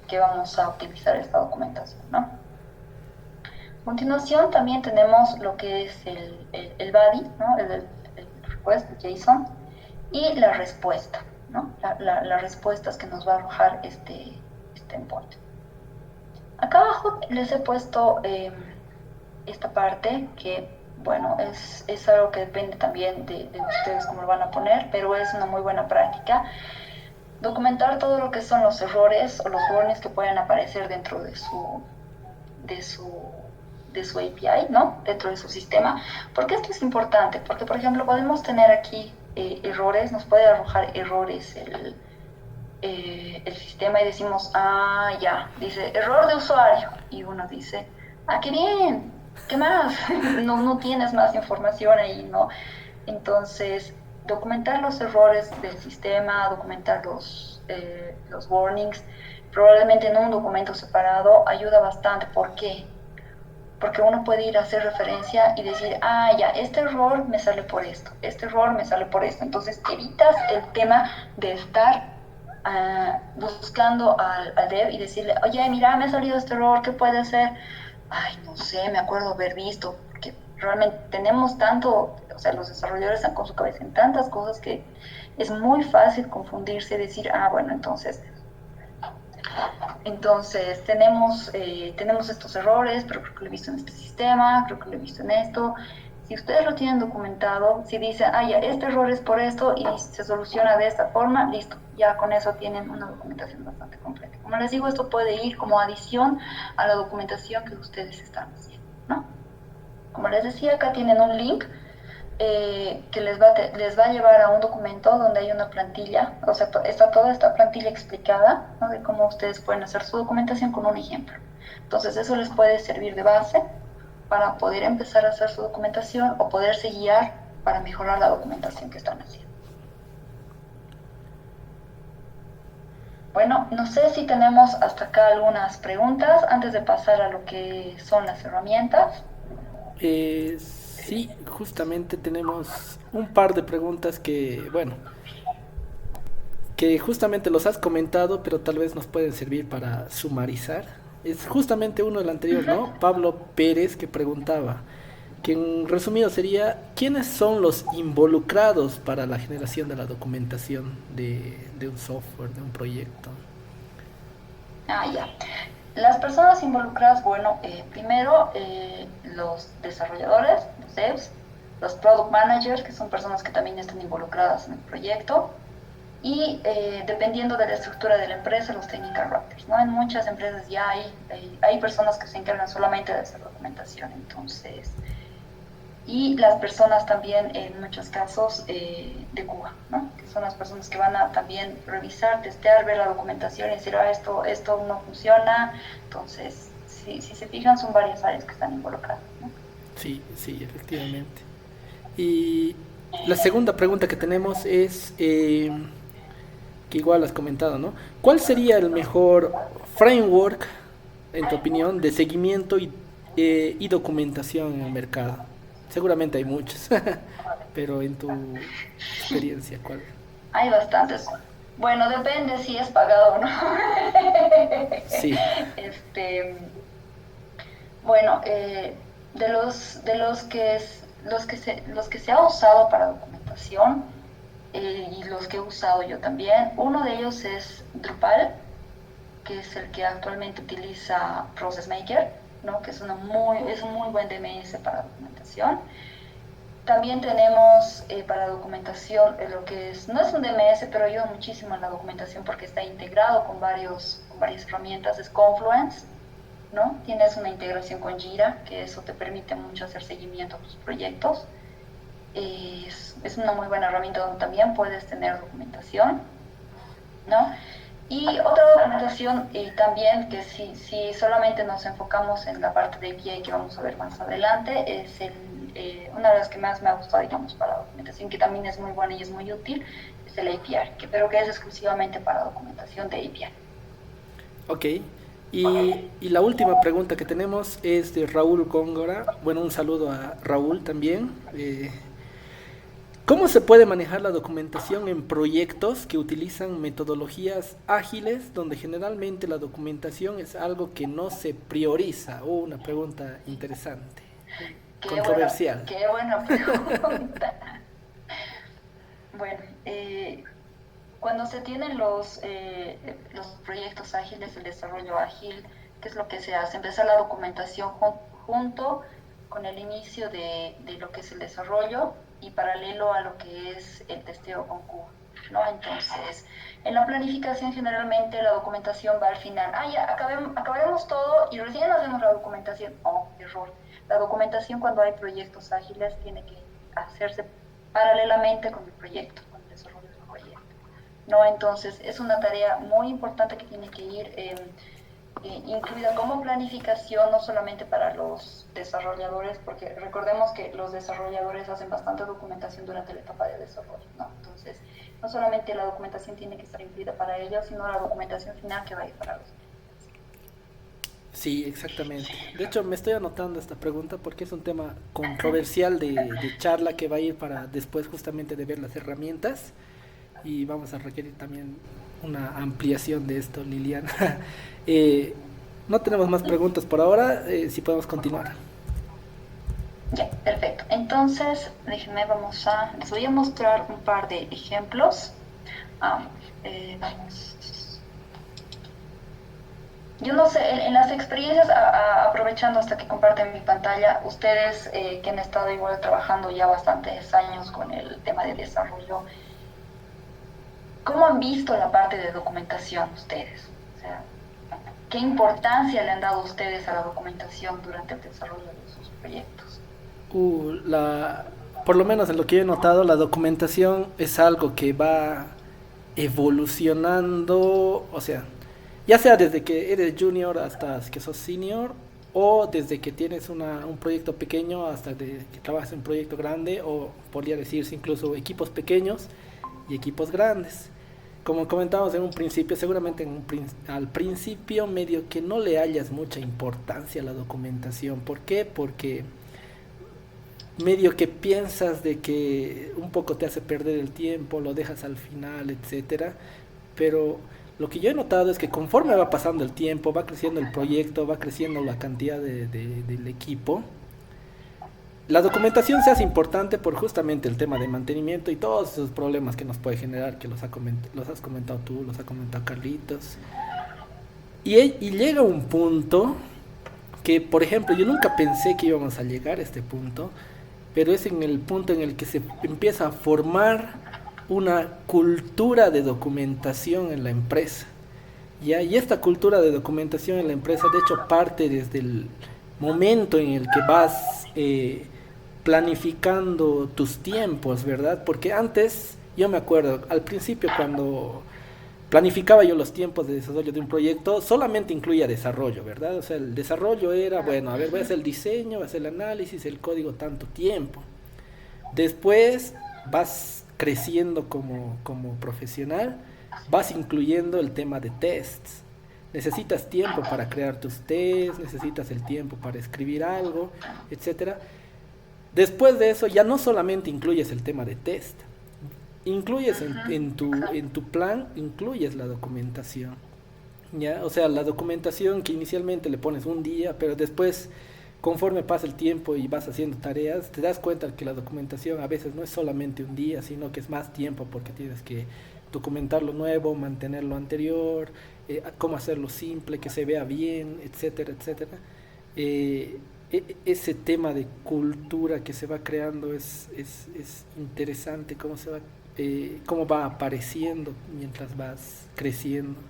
que vamos a optimizar esta documentación, ¿no? A continuación también tenemos lo que es el body, ¿no? El request, el JSON, y la respuesta, ¿no? Las respuestas que nos va a arrojar este endpoint. abajo les he puesto esta parte que, bueno, es algo que depende también de ustedes cómo lo van a poner, pero es una muy buena práctica. Documentar todo lo que son los errores o los warnings que pueden aparecer dentro de su, de su API, ¿no? Dentro de su sistema. ¿Por qué esto es importante? Porque, por ejemplo, podemos tener aquí errores, nos puede arrojar errores el sistema y decimos, ah, ya, dice error de usuario. Y uno dice, ah, qué bien, ¿qué más? No tienes más información ahí, ¿no? Entonces, documentar los errores del sistema, documentar los warnings, probablemente en un documento separado ayuda bastante. ¿Por qué? Porque uno puede ir a hacer referencia y decir, ah, ya, este error me sale por esto, este error me sale por esto. Entonces evitas el tema de estar buscando al dev y decirle, oye, mira, me ha salido este error, ¿qué puede ser? Ay, no sé, me acuerdo haber visto, porque realmente tenemos tanto, o sea, los desarrolladores están con su cabeza en tantas cosas que es muy fácil confundirse y decir, ah, bueno, entonces tenemos estos errores, pero creo que lo he visto en este sistema, creo que lo he visto en esto. Si ustedes lo tienen documentado, si dicen, ah, ya, este error es por esto y se soluciona de esta forma, listo, ya con eso tienen una documentación bastante completa. Como les digo, esto puede ir como adición a la documentación que ustedes están haciendo, ¿no? Como les decía, acá tienen un link que les va a llevar a un documento donde hay una plantilla, o sea, está toda esta plantilla explicada, ¿no? De cómo ustedes pueden hacer su documentación con un ejemplo. Entonces eso les puede servir de base para poder empezar a hacer su documentación o poderse guiar para mejorar la documentación que están haciendo. Bueno, no sé si tenemos hasta acá algunas preguntas antes de pasar a lo que son las herramientas. Sí, justamente tenemos un par de preguntas que, bueno, que justamente los has comentado, pero tal vez nos pueden servir para sumarizar. Es justamente uno del anterior, ¿no? Pablo Pérez que preguntaba, que en resumido sería, ¿quiénes son los involucrados para la generación de la documentación de un software, de un proyecto? Ah, ya. Las personas involucradas, bueno, primero los desarrolladores, los devs, los product managers, que son personas que también están involucradas en el proyecto, y dependiendo de la estructura de la empresa, los technical writers, ¿no? En muchas empresas ya hay personas que se encargan solamente de hacer documentación, entonces, y las personas también en muchos casos de Cuba, ¿no? Que son las personas que van a también revisar, testear, ver la documentación y decir, ah, esto no funciona. Entonces, si se fijan, son varias áreas que están involucradas, ¿no? Sí, sí, efectivamente. Y la segunda pregunta que tenemos es, que igual has comentado, ¿no? ¿Cuál sería el mejor framework, en tu opinión, de seguimiento y documentación en el mercado? Seguramente hay muchos, pero en tu experiencia, ¿cuál? Hay bastantes. Bueno, depende si es pagado o no. Sí, este, bueno, los que se ha usado para documentación y los que he usado yo también, uno de ellos es Drupal, que es el que actualmente utiliza Process Maker, ¿no? Que es es un muy buen DMS para documentación. También tenemos para documentación lo que no es un DMS, pero ayuda muchísimo en la documentación porque está integrado con varias herramientas, es Confluence, ¿no? Tienes una integración con Jira, que eso te permite mucho hacer seguimiento a tus proyectos. Es una muy buena herramienta donde también puedes tener documentación, ¿no? Y otra documentación también, que si solamente nos enfocamos en la parte de API que vamos a ver más adelante, es una de las que más me ha gustado, digamos, para documentación, que también es muy buena y es muy útil, es el API, pero que es exclusivamente para documentación de API. ok. Y la última pregunta que tenemos es de Raúl Góngora. Bueno, un saludo a Raúl también. ¿Cómo se puede manejar la documentación en proyectos que utilizan metodologías ágiles, donde generalmente la documentación es algo que no se prioriza? Una pregunta interesante, controversial. Qué buena pregunta. Bueno, cuando se tienen los proyectos ágiles, el desarrollo ágil, ¿qué es lo que se hace? Empezar la documentación junto con el inicio de lo que es el desarrollo y paralelo a lo que es el testeo con Cuba, ¿no? Entonces, en la planificación generalmente la documentación va al final. Ya, acabaremos todo y recién hacemos la documentación. Oh, error. La documentación cuando hay proyectos ágiles tiene que hacerse paralelamente con el proyecto, con el desarrollo del proyecto, ¿no? Entonces, es una tarea muy importante que tiene que ir incluida como planificación, no solamente para los desarrolladores, porque recordemos que los desarrolladores hacen bastante documentación durante la etapa de desarrollo, ¿no? Entonces, no solamente la documentación tiene que estar incluida para ellos, sino la documentación final que va a ir para los clientes. Sí, exactamente. De hecho, me estoy anotando esta pregunta porque es un tema controversial de charla que va a ir para después justamente de ver las herramientas y vamos a requerir también una ampliación de esto, Liliana. Eh, no tenemos más preguntas por ahora, si podemos continuar. Ya, perfecto. Entonces, déjenme, les voy a mostrar un par de ejemplos. Ah, vamos. Yo no sé, en las experiencias, aprovechando hasta que comparten mi pantalla, ustedes que han estado igual trabajando ya bastantes años con el tema de desarrollo, ¿cómo han visto la parte de documentación ustedes? O sea, ¿qué importancia le han dado ustedes a la documentación durante el desarrollo de sus proyectos? La, por lo menos en lo que yo he notado, la documentación es algo que va evolucionando, o sea, ya sea desde que eres junior hasta que sos senior, o desde que tienes un proyecto pequeño hasta que trabajas en un proyecto grande, o podría decirse incluso equipos pequeños y equipos grandes. Como comentamos en un principio, seguramente al principio medio que no le hayas mucha importancia a la documentación. ¿Por qué? Porque medio que piensas de que un poco te hace perder el tiempo, lo dejas al final, etcétera, pero lo que yo he notado es que conforme va pasando el tiempo, va creciendo el proyecto, va creciendo la cantidad del equipo, la documentación se hace importante por justamente el tema de mantenimiento y todos esos problemas que nos puede generar, que los has comentado tú, los ha comentado Carlitos. Y llega un punto que, por ejemplo, yo nunca pensé que íbamos a llegar a este punto, pero es en el punto en el que se empieza a formar una cultura de documentación en la empresa. ¿Ya? Y esta cultura de documentación en la empresa, de hecho, parte desde el momento en el que vas planificando tus tiempos, ¿verdad? Porque antes, yo me acuerdo, al principio cuando planificaba yo los tiempos de desarrollo de un proyecto, solamente incluía desarrollo, ¿verdad? O sea, el desarrollo era, bueno, a ver, voy a hacer el diseño, voy a hacer el análisis, el código, tanto tiempo. Después vas creciendo como profesional, vas incluyendo el tema de tests. Necesitas tiempo para crear tus tests, necesitas el tiempo para escribir algo, etcétera. Después de eso ya no solamente incluyes el tema de test, incluyes en tu plan, incluyes la documentación. ¿Ya? O sea, la documentación que inicialmente le pones un día, pero después, conforme pasa el tiempo y vas haciendo tareas, te das cuenta que la documentación a veces no es solamente un día, sino que es más tiempo porque tienes que documentar lo nuevo, mantener lo anterior, cómo hacerlo simple, que se vea bien, etcétera, etcétera. Ese tema de cultura que se va creando es interesante, cómo va apareciendo mientras vas creciendo.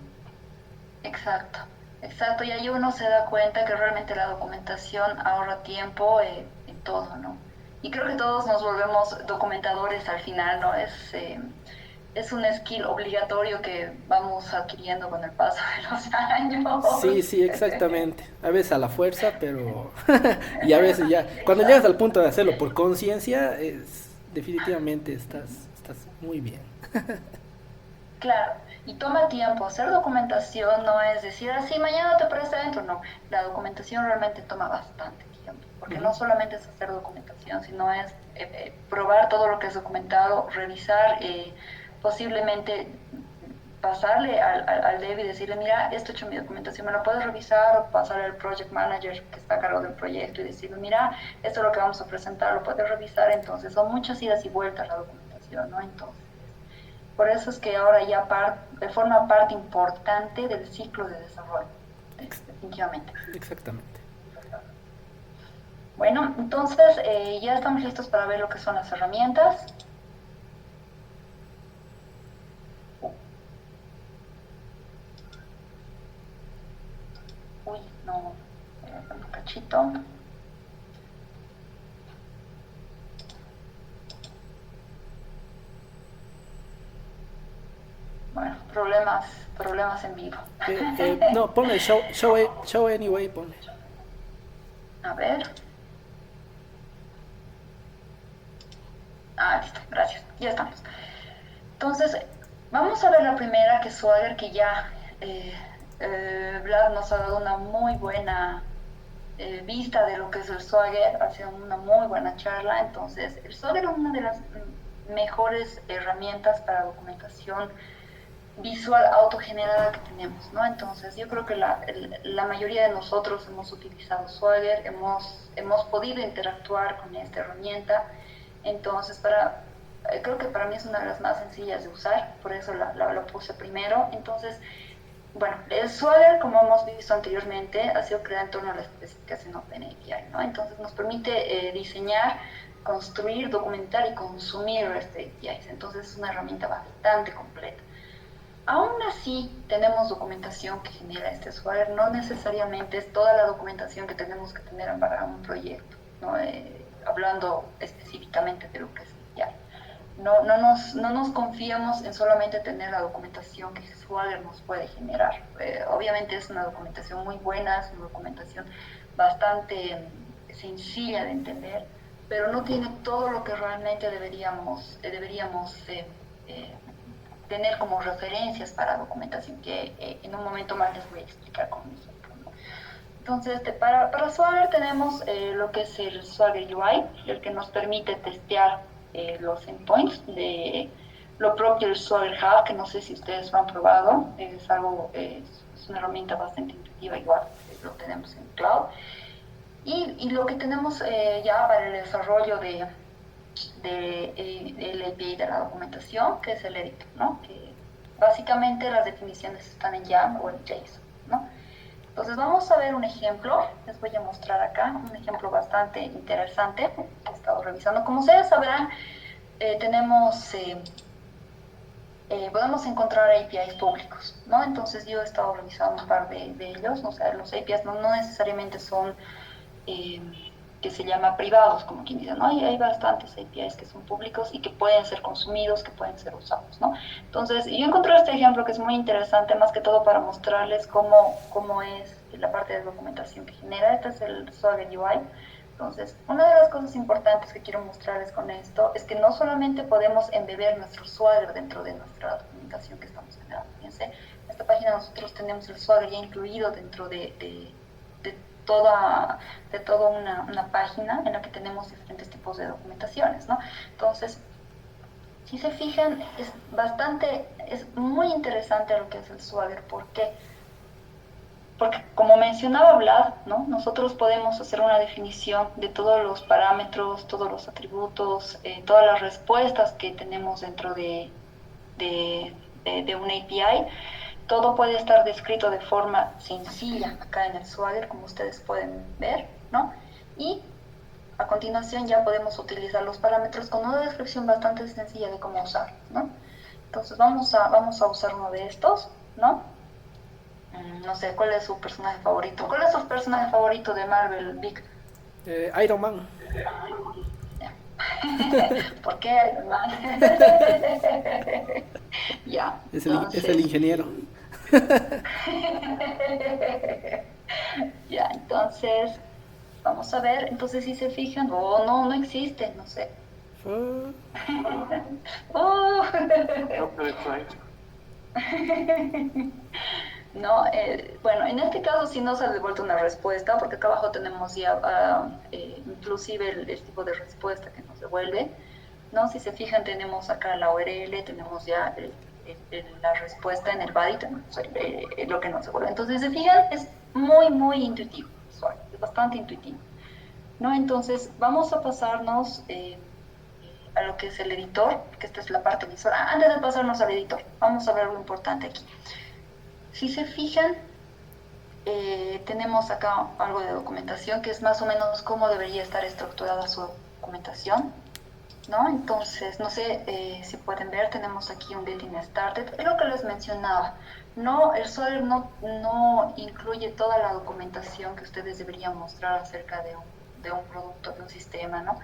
Exacto, exacto. Y ahí uno se da cuenta que realmente la documentación ahorra tiempo en todo, ¿no? Y creo que todos nos volvemos documentadores al final, ¿no? Es un skill obligatorio que vamos adquiriendo con el paso de los años. Sí, sí, exactamente. A veces a la fuerza, pero y a veces ya, cuando llegas al punto de hacerlo por conciencia, definitivamente estás muy bien. Claro, y toma tiempo. Hacer documentación no es decir así, mañana te aparece adentro. No, la documentación realmente toma bastante tiempo, porque no solamente es hacer documentación, sino es probar todo lo que es documentado, revisar, posiblemente pasarle al dev y decirle, mira, esto he hecho en mi documentación, ¿me lo puedes revisar? O pasarle al project manager que está a cargo del proyecto y decirle, mira, esto es lo que vamos a presentar, ¿lo puedes revisar? Entonces son muchas idas y vueltas la documentación, ¿no? Entonces, por eso es que ahora ya forma parte importante del ciclo de desarrollo. definitivamente. Exactamente. Bueno, entonces ya estamos listos para ver lo que son las herramientas. Uy, no, un cachito. Bueno, problemas en vivo. No, ponle show anyway, ponle. A ver. Listo, gracias. Ya estamos. Entonces, vamos a ver la primera, que es Swagger, que ya Vlad nos ha dado una muy buena vista de lo que es el Swagger, ha sido una muy buena charla. Entonces, el Swagger es una de las mejores herramientas para documentación visual autogenerada que tenemos, ¿no? Entonces, yo creo que la mayoría de nosotros hemos utilizado Swagger, hemos podido interactuar con esta herramienta. Entonces, creo que para mí es una de las más sencillas de usar, por eso la puse primero. Entonces, bueno, el Swagger, como hemos visto anteriormente, ha sido creado en torno a la especificación OpenAPI, ¿no? Entonces nos permite diseñar, construir, documentar y consumir REST APIs. Entonces es una herramienta bastante completa. Aún así, tenemos documentación que genera este Swagger. No necesariamente es toda la documentación que tenemos que tener para un proyecto, ¿no? Hablando específicamente de lo que es API. No nos confiamos en solamente tener la documentación que Swagger nos puede generar. Obviamente es una documentación muy buena, es una documentación bastante sencilla de entender, pero no tiene todo lo que realmente deberíamos tener como referencias para documentación, que en un momento más les voy a explicar con un ejemplo, ¿no? Entonces, para Swagger tenemos lo que es el Swagger UI, el que nos permite testear los endpoints de lo propio del Swagger Hub, que no sé si ustedes lo han probado, es una herramienta bastante intuitiva, igual lo tenemos en cloud. Y lo que tenemos ya para el desarrollo el API de la documentación, que es el editor, ¿no? Que básicamente las definiciones están en YAML o en JSON, ¿no? Entonces vamos a ver un ejemplo, les voy a mostrar acá un ejemplo bastante interesante que he estado revisando. Como ustedes sabrán, podemos encontrar APIs públicos, ¿no? Entonces yo he estado revisando un par de ellos, o sea, los APIs no necesariamente son que se llama privados, como quien dice, ¿no? Hay bastantes APIs que son públicos y que pueden ser consumidos, que pueden ser usados, ¿no? Entonces, yo encontré este ejemplo que es muy interesante, más que todo para mostrarles cómo es la parte de documentación que genera. Este es el Swagger UI. Entonces, una de las cosas importantes que quiero mostrarles con esto es que no solamente podemos embeber nuestro Swagger dentro de nuestra documentación que estamos generando. Fíjense, en esta página nosotros tenemos el Swagger ya incluido dentro de toda una página en la que tenemos diferentes tipos de documentaciones, ¿no? Entonces, si se fijan, es muy interesante lo que es el Swagger. ¿Por qué? Porque como mencionaba Vlad, ¿no? Nosotros podemos hacer una definición de todos los parámetros, todos los atributos, todas las respuestas que tenemos dentro de un API. Todo puede estar descrito de forma sencilla acá en el Swagger, como ustedes pueden ver, ¿no? Y a continuación ya podemos utilizar los parámetros con una descripción bastante sencilla de cómo usarlos, ¿no? Entonces vamos a usar uno de estos, ¿no? No sé, ¿cuál es su personaje favorito? ¿Cuál es su personaje favorito de Marvel, Vic? Iron Man. ¿Por qué Iron Man? Ya, Es el ingeniero. Ya, entonces, vamos a ver. Entonces, si se fijan, no existe, no sé. Oh. No, bueno, en este caso sí nos ha devuelto una respuesta, porque acá abajo tenemos ya inclusive el tipo de respuesta que nos devuelve, ¿no? Si se fijan, tenemos acá la URL, tenemos ya la respuesta en el body, lo que nos devuelve. Entonces, si se fijan, es muy intuitivo, es bastante intuitivo, ¿no? Entonces, vamos a pasarnos a lo que es el editor, que esta es la parte visual. Antes de pasarnos al editor, vamos a ver lo importante aquí. Si se fijan, tenemos acá algo de documentación que es más o menos cómo debería estar estructurada su documentación, ¿no? Entonces, no sé si pueden ver, tenemos aquí un Getting Started. Es lo que les mencionaba. No, el Swagger no incluye toda la documentación que ustedes deberían mostrar acerca de un producto, de un sistema, ¿no?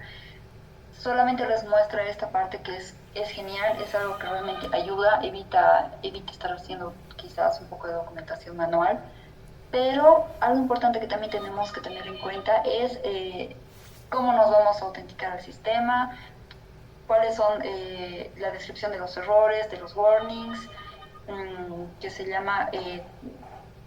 Solamente les muestra esta parte que es genial, es algo que realmente ayuda, evita estar haciendo quizás un poco de documentación manual. Pero algo importante que también tenemos que tener en cuenta es cómo nos vamos a autenticar al sistema, cuáles son la descripción de los errores, de los warnings, que se llama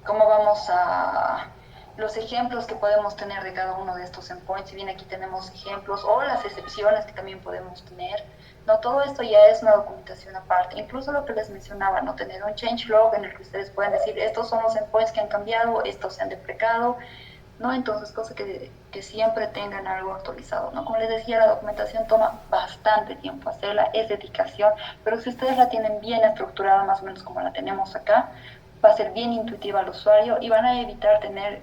cómo vamos a los ejemplos que podemos tener de cada uno de estos endpoints, si bien aquí tenemos ejemplos o las excepciones que también podemos tener, no, todo esto ya es una documentación aparte, incluso lo que les mencionaba, no tener un changelog en el que ustedes puedan decir, estos son los endpoints que han cambiado, estos se han deprecado, ¿no? Entonces, cosa que siempre tengan algo actualizado, ¿no? Como les decía, la documentación toma bastante tiempo hacerla, es dedicación, pero si ustedes la tienen bien estructurada, más o menos como la tenemos acá, va a ser bien intuitiva al usuario y van a evitar tener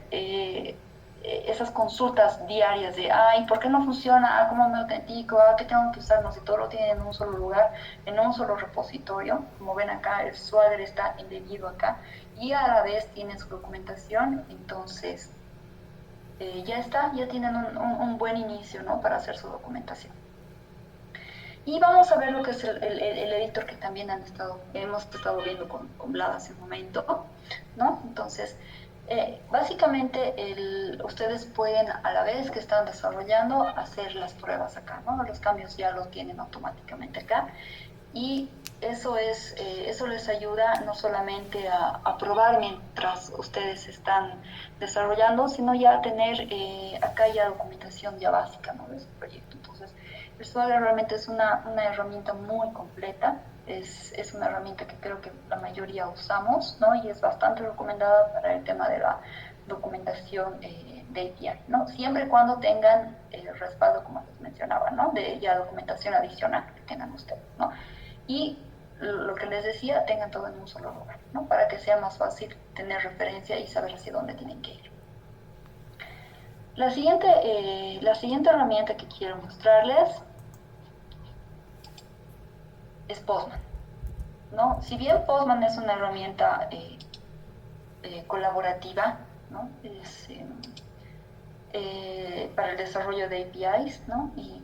esas consultas diarias de, ay, ¿por qué no funciona? Ah, ¿cómo me autentico? Ah, ¿qué tengo que usar? No, si todo lo tienen en un solo lugar, en un solo repositorio, como ven acá, el Swagger está embebido acá y a la vez tienen su documentación, entonces ya está, ya tienen un buen inicio, ¿no? Para hacer su documentación. Y vamos a ver lo que es el editor que también hemos estado viendo con Vlad hace un momento, ¿no? Entonces, básicamente ustedes pueden, a la vez que están desarrollando, hacer las pruebas acá, ¿no? Los cambios ya los tienen automáticamente acá. Y eso les ayuda no solamente a probar mientras ustedes están desarrollando, sino ya a tener acá ya documentación ya básica, ¿no? De su proyecto. Entonces, el Swagger realmente es una herramienta muy completa, es una herramienta que creo que la mayoría usamos, ¿no? Y es bastante recomendada para el tema de la documentación de API, ¿no? Siempre y cuando tengan el respaldo, como les mencionaba, ¿no? De ya documentación adicional que tengan ustedes, ¿no? Y lo que les decía, tengan todo en un solo lugar, ¿no? Para que sea más fácil tener referencia y saber hacia dónde tienen que ir. La siguiente herramienta que quiero mostrarles es Postman, ¿no? Si bien Postman es una herramienta colaborativa, ¿no? Es para el desarrollo de APIs, ¿no? Y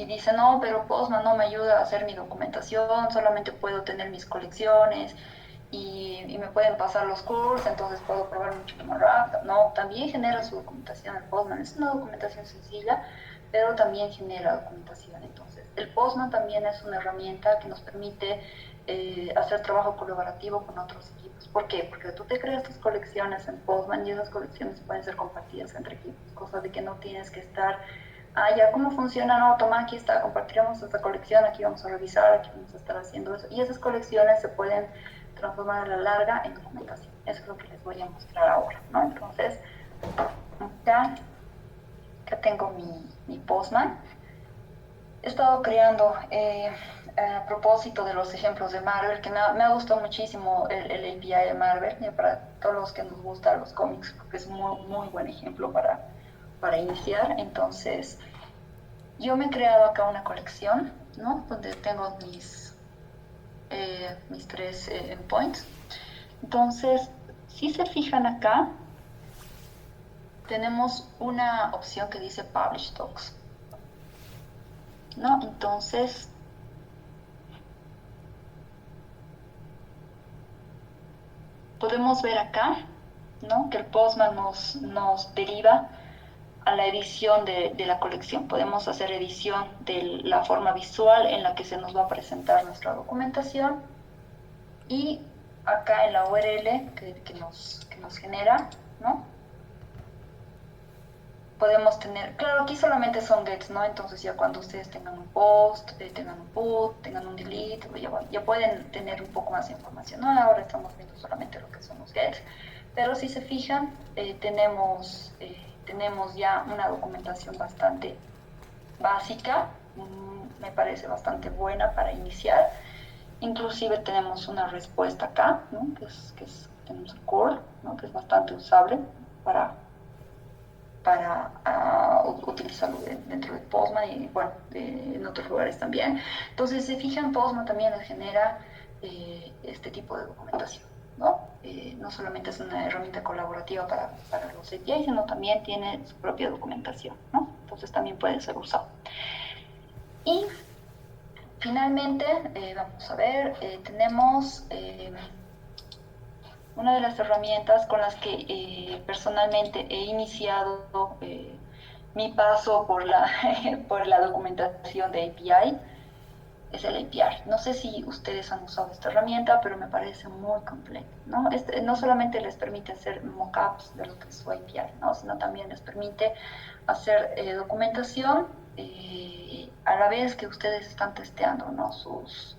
dice, no, pero Postman no me ayuda a hacer mi documentación, solamente puedo tener mis colecciones y me pueden pasar los cursos, entonces puedo probar mucho más rápido. No, también genera su documentación el Postman. Es una documentación sencilla, pero también genera documentación. Entonces, el Postman también es una herramienta que nos permite hacer trabajo colaborativo con otros equipos. ¿Por qué? Porque tú te creas tus colecciones en Postman y esas colecciones pueden ser compartidas entre equipos, cosa de que no tienes que estar ya, ¿cómo funciona? No, toma, aquí está, compartiremos esta colección, aquí vamos a revisar, aquí vamos a estar haciendo eso. Y esas colecciones se pueden transformar a la larga en documentación. Eso es lo que les voy a mostrar ahora, ¿no? Entonces, acá tengo mi Postman. He estado creando, a propósito de los ejemplos de Marvel, que me ha gustado muchísimo el API de Marvel, para todos los que nos gustan los cómics, porque es un muy buen ejemplo para iniciar. Entonces, yo me he creado acá una colección, ¿no? Donde tengo mis tres endpoints. Entonces, si se fijan acá, tenemos una opción que dice Publish Docs, ¿no? Entonces, podemos ver acá, ¿no? Que el Postman nos deriva a la edición de la colección. Podemos hacer edición de la forma visual en la que se nos va a presentar nuestra documentación y acá en la URL que nos genera, ¿no? Podemos tener, claro, aquí solamente son gets, ¿no? Entonces ya cuando ustedes tengan un post, tengan un put, tengan un delete, ya pueden tener un poco más de información, ¿no? Ahora estamos viendo solamente lo que son los gets, pero si se fijan, tenemos ya una documentación bastante básica, me parece bastante buena para iniciar. Inclusive tenemos una respuesta acá, ¿no? que es tenemos el core, ¿no? Que es bastante usable para utilizarlo dentro de Postman y bueno, en otros lugares también. Entonces, si se fijan, Postman también les genera este tipo de documentación, ¿no? No solamente es una herramienta colaborativa para los APIs, sino también tiene su propia documentación, ¿no? Entonces también puede ser usado. Y finalmente, vamos a ver, tenemos una de las herramientas con las que personalmente he iniciado mi paso por la, por la documentación de API es el API. No sé si ustedes han usado esta herramienta, pero me parece muy completa, ¿no? No solamente les permite hacer mockups de lo que es su API, ¿no? Sino también les permite hacer documentación a la vez que ustedes están testeando, ¿no? sus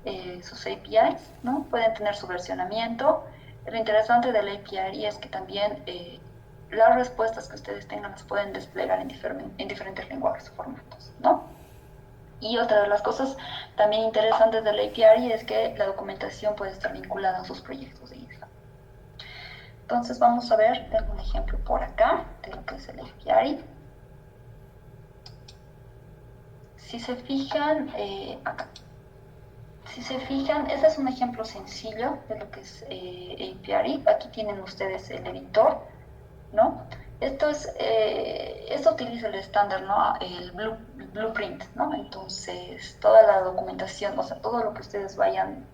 APIs, ¿no? Pueden tener su versionamiento. Lo interesante del API es que también las respuestas que ustedes tengan las pueden desplegar en diferentes lenguajes o formatos, ¿no? Y otra de las cosas también interesantes del API es que la documentación puede estar vinculada a sus proyectos de GitHub. Entonces vamos a ver, tengo un ejemplo por acá de lo que es el API. Si se fijan, acá. Si se fijan, ese es un ejemplo sencillo de lo que es API. Aquí tienen ustedes el editor, ¿no? Esto utiliza el estándar, ¿no? El blueprint, ¿no? Entonces, toda la documentación, o sea, todo lo que ustedes vayan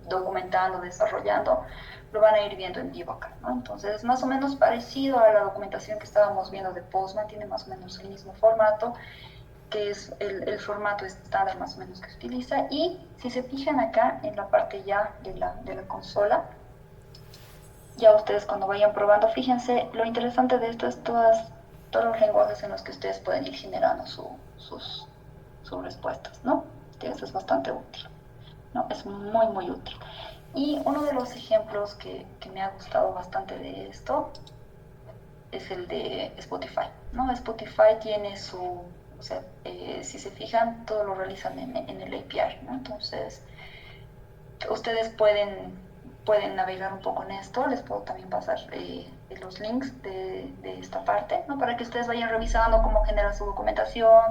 documentando, desarrollando, lo van a ir viendo en vivo acá, ¿no? Entonces, es más o menos parecido a la documentación que estábamos viendo de Postman, tiene más o menos el mismo formato, que es el formato estándar más o menos que se utiliza. Y si se fijan acá en la parte ya de la consola, ya ustedes cuando vayan probando, fíjense, lo interesante de esto es todos los lenguajes en los que ustedes pueden ir generando sus respuestas, ¿no? Eso es bastante útil, ¿no? Es muy, muy útil. Y uno de los ejemplos que me ha gustado bastante de esto es el de Spotify, ¿no? Spotify tiene o sea, si se fijan, todo lo realizan en el API, ¿no? Entonces, ustedes pueden navegar un poco en esto, les puedo también pasar los links de esta parte, ¿no? Para que ustedes vayan revisando cómo genera su documentación.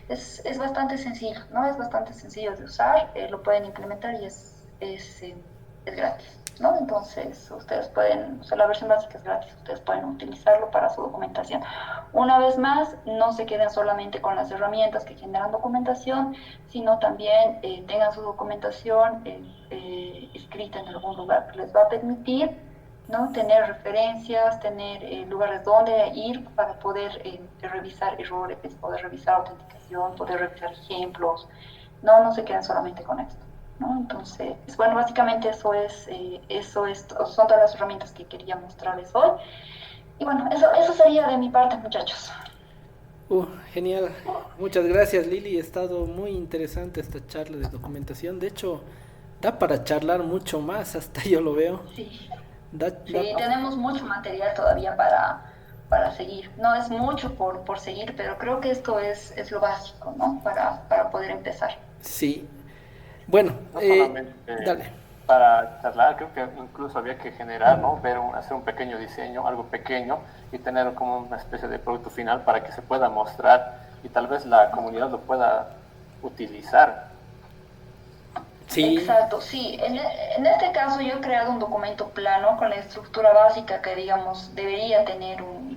Es bastante sencillo, ¿no? Es bastante sencillo de usar, lo pueden implementar y es gratis, ¿no? Entonces, ustedes pueden, o sea, la versión básica es gratis, ustedes pueden utilizarlo para su documentación. Una vez más, no se queden solamente con las herramientas que generan documentación, sino también tengan su documentación escrita en algún lugar que les va a permitir, ¿no? Tener referencias, tener lugares donde ir para poder revisar errores, poder revisar autenticación, poder revisar ejemplos. No se queden solamente con esto, ¿no? Entonces, bueno, básicamente son todas las herramientas que quería mostrarles hoy. Y bueno, eso sería de mi parte, muchachos. Genial. Muchas gracias, Lili. Ha estado muy interesante esta charla de documentación. De hecho, da para charlar mucho más, hasta yo lo veo. Sí, Da. sí, tenemos mucho material todavía para seguir. No es mucho por seguir, pero creo que esto es lo básico, ¿no? Para poder empezar. Sí. Bueno, No solamente dale. para charlar, creo que incluso había que generar, ¿no? Hacer un pequeño diseño, algo pequeño, y tener como una especie de producto final para que se pueda mostrar y tal vez la comunidad lo pueda utilizar. Sí. Exacto, sí. En este caso yo he creado un documento plano con la estructura básica que, digamos, debería tener un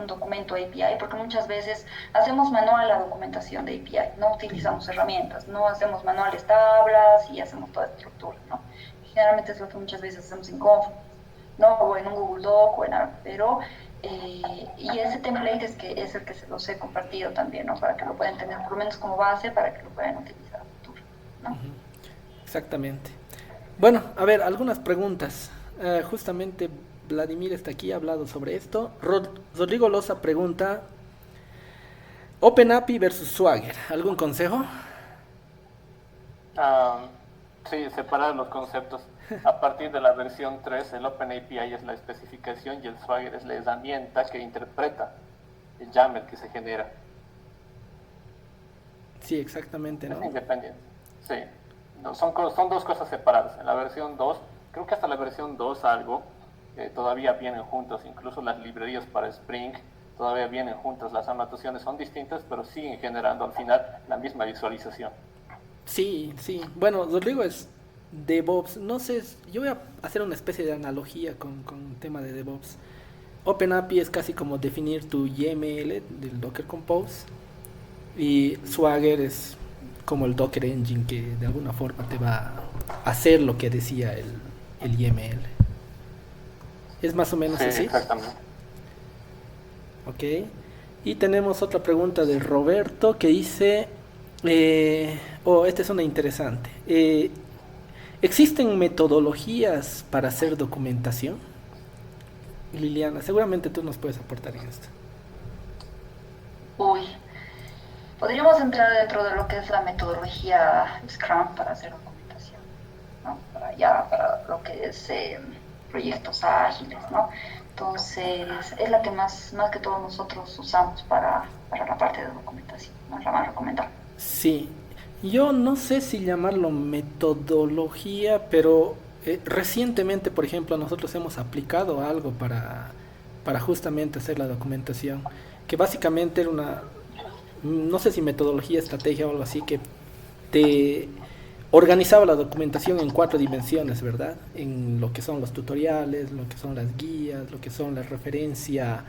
documento API, porque muchas veces hacemos manual la documentación de API, no utilizamos herramientas, no hacemos manuales tablas y hacemos toda estructura, ¿no? Generalmente es lo que muchas veces hacemos en Confluence, ¿no? O en un Google Doc o en algo, pero y ese template es el que se los he compartido también, ¿no? Para que lo puedan tener por lo menos como base para que lo puedan utilizar a futuro, ¿no? Exactamente. Bueno, a ver, algunas preguntas. Justamente Vladimir está aquí, ha hablado sobre esto. Rodrigo Loza pregunta, OpenAPI versus Swagger, ¿algún consejo? Sí, separar los conceptos. A partir de la versión 3, el OpenAPI es la especificación y el Swagger es la herramienta que interpreta el YAML que se genera. Sí, exactamente, ¿no? Es independiente. Sí. No, son dos cosas separadas. En la versión 2, creo que hasta la versión 2 algo, todavía vienen juntos, incluso las librerías para Spring todavía vienen juntas, las anotaciones son distintas, pero siguen generando al final la misma visualización. Sí, sí. Bueno, Rodrigo es DevOps. No sé, yo voy a hacer una especie de analogía con el tema de DevOps. OpenAPI es casi como definir tu YML del Docker Compose y Swagger es como el Docker Engine que de alguna forma te va a hacer lo que decía el YML. ¿Es más o menos Sí, así? exactamente. Ok. Y tenemos otra pregunta de Roberto que dice, esta es una interesante. ¿Existen metodologías para hacer documentación? Liliana, seguramente tú nos puedes aportar en esto. Uy, podríamos entrar dentro de lo que es la metodología Scrum para hacer documentación, ¿no? Para lo que es proyectos ágiles, ¿no? Entonces, es la que más que todos nosotros usamos para la parte de documentación, ¿no? Es la más recomendable. Sí, yo no sé si llamarlo metodología, pero recientemente, por ejemplo, nosotros hemos aplicado algo para justamente hacer la documentación, que básicamente era una, no sé si metodología, estrategia o algo así, que te organizaba la documentación en 4 dimensiones, ¿verdad? En lo que son los tutoriales, lo que son las guías, lo que son la referencia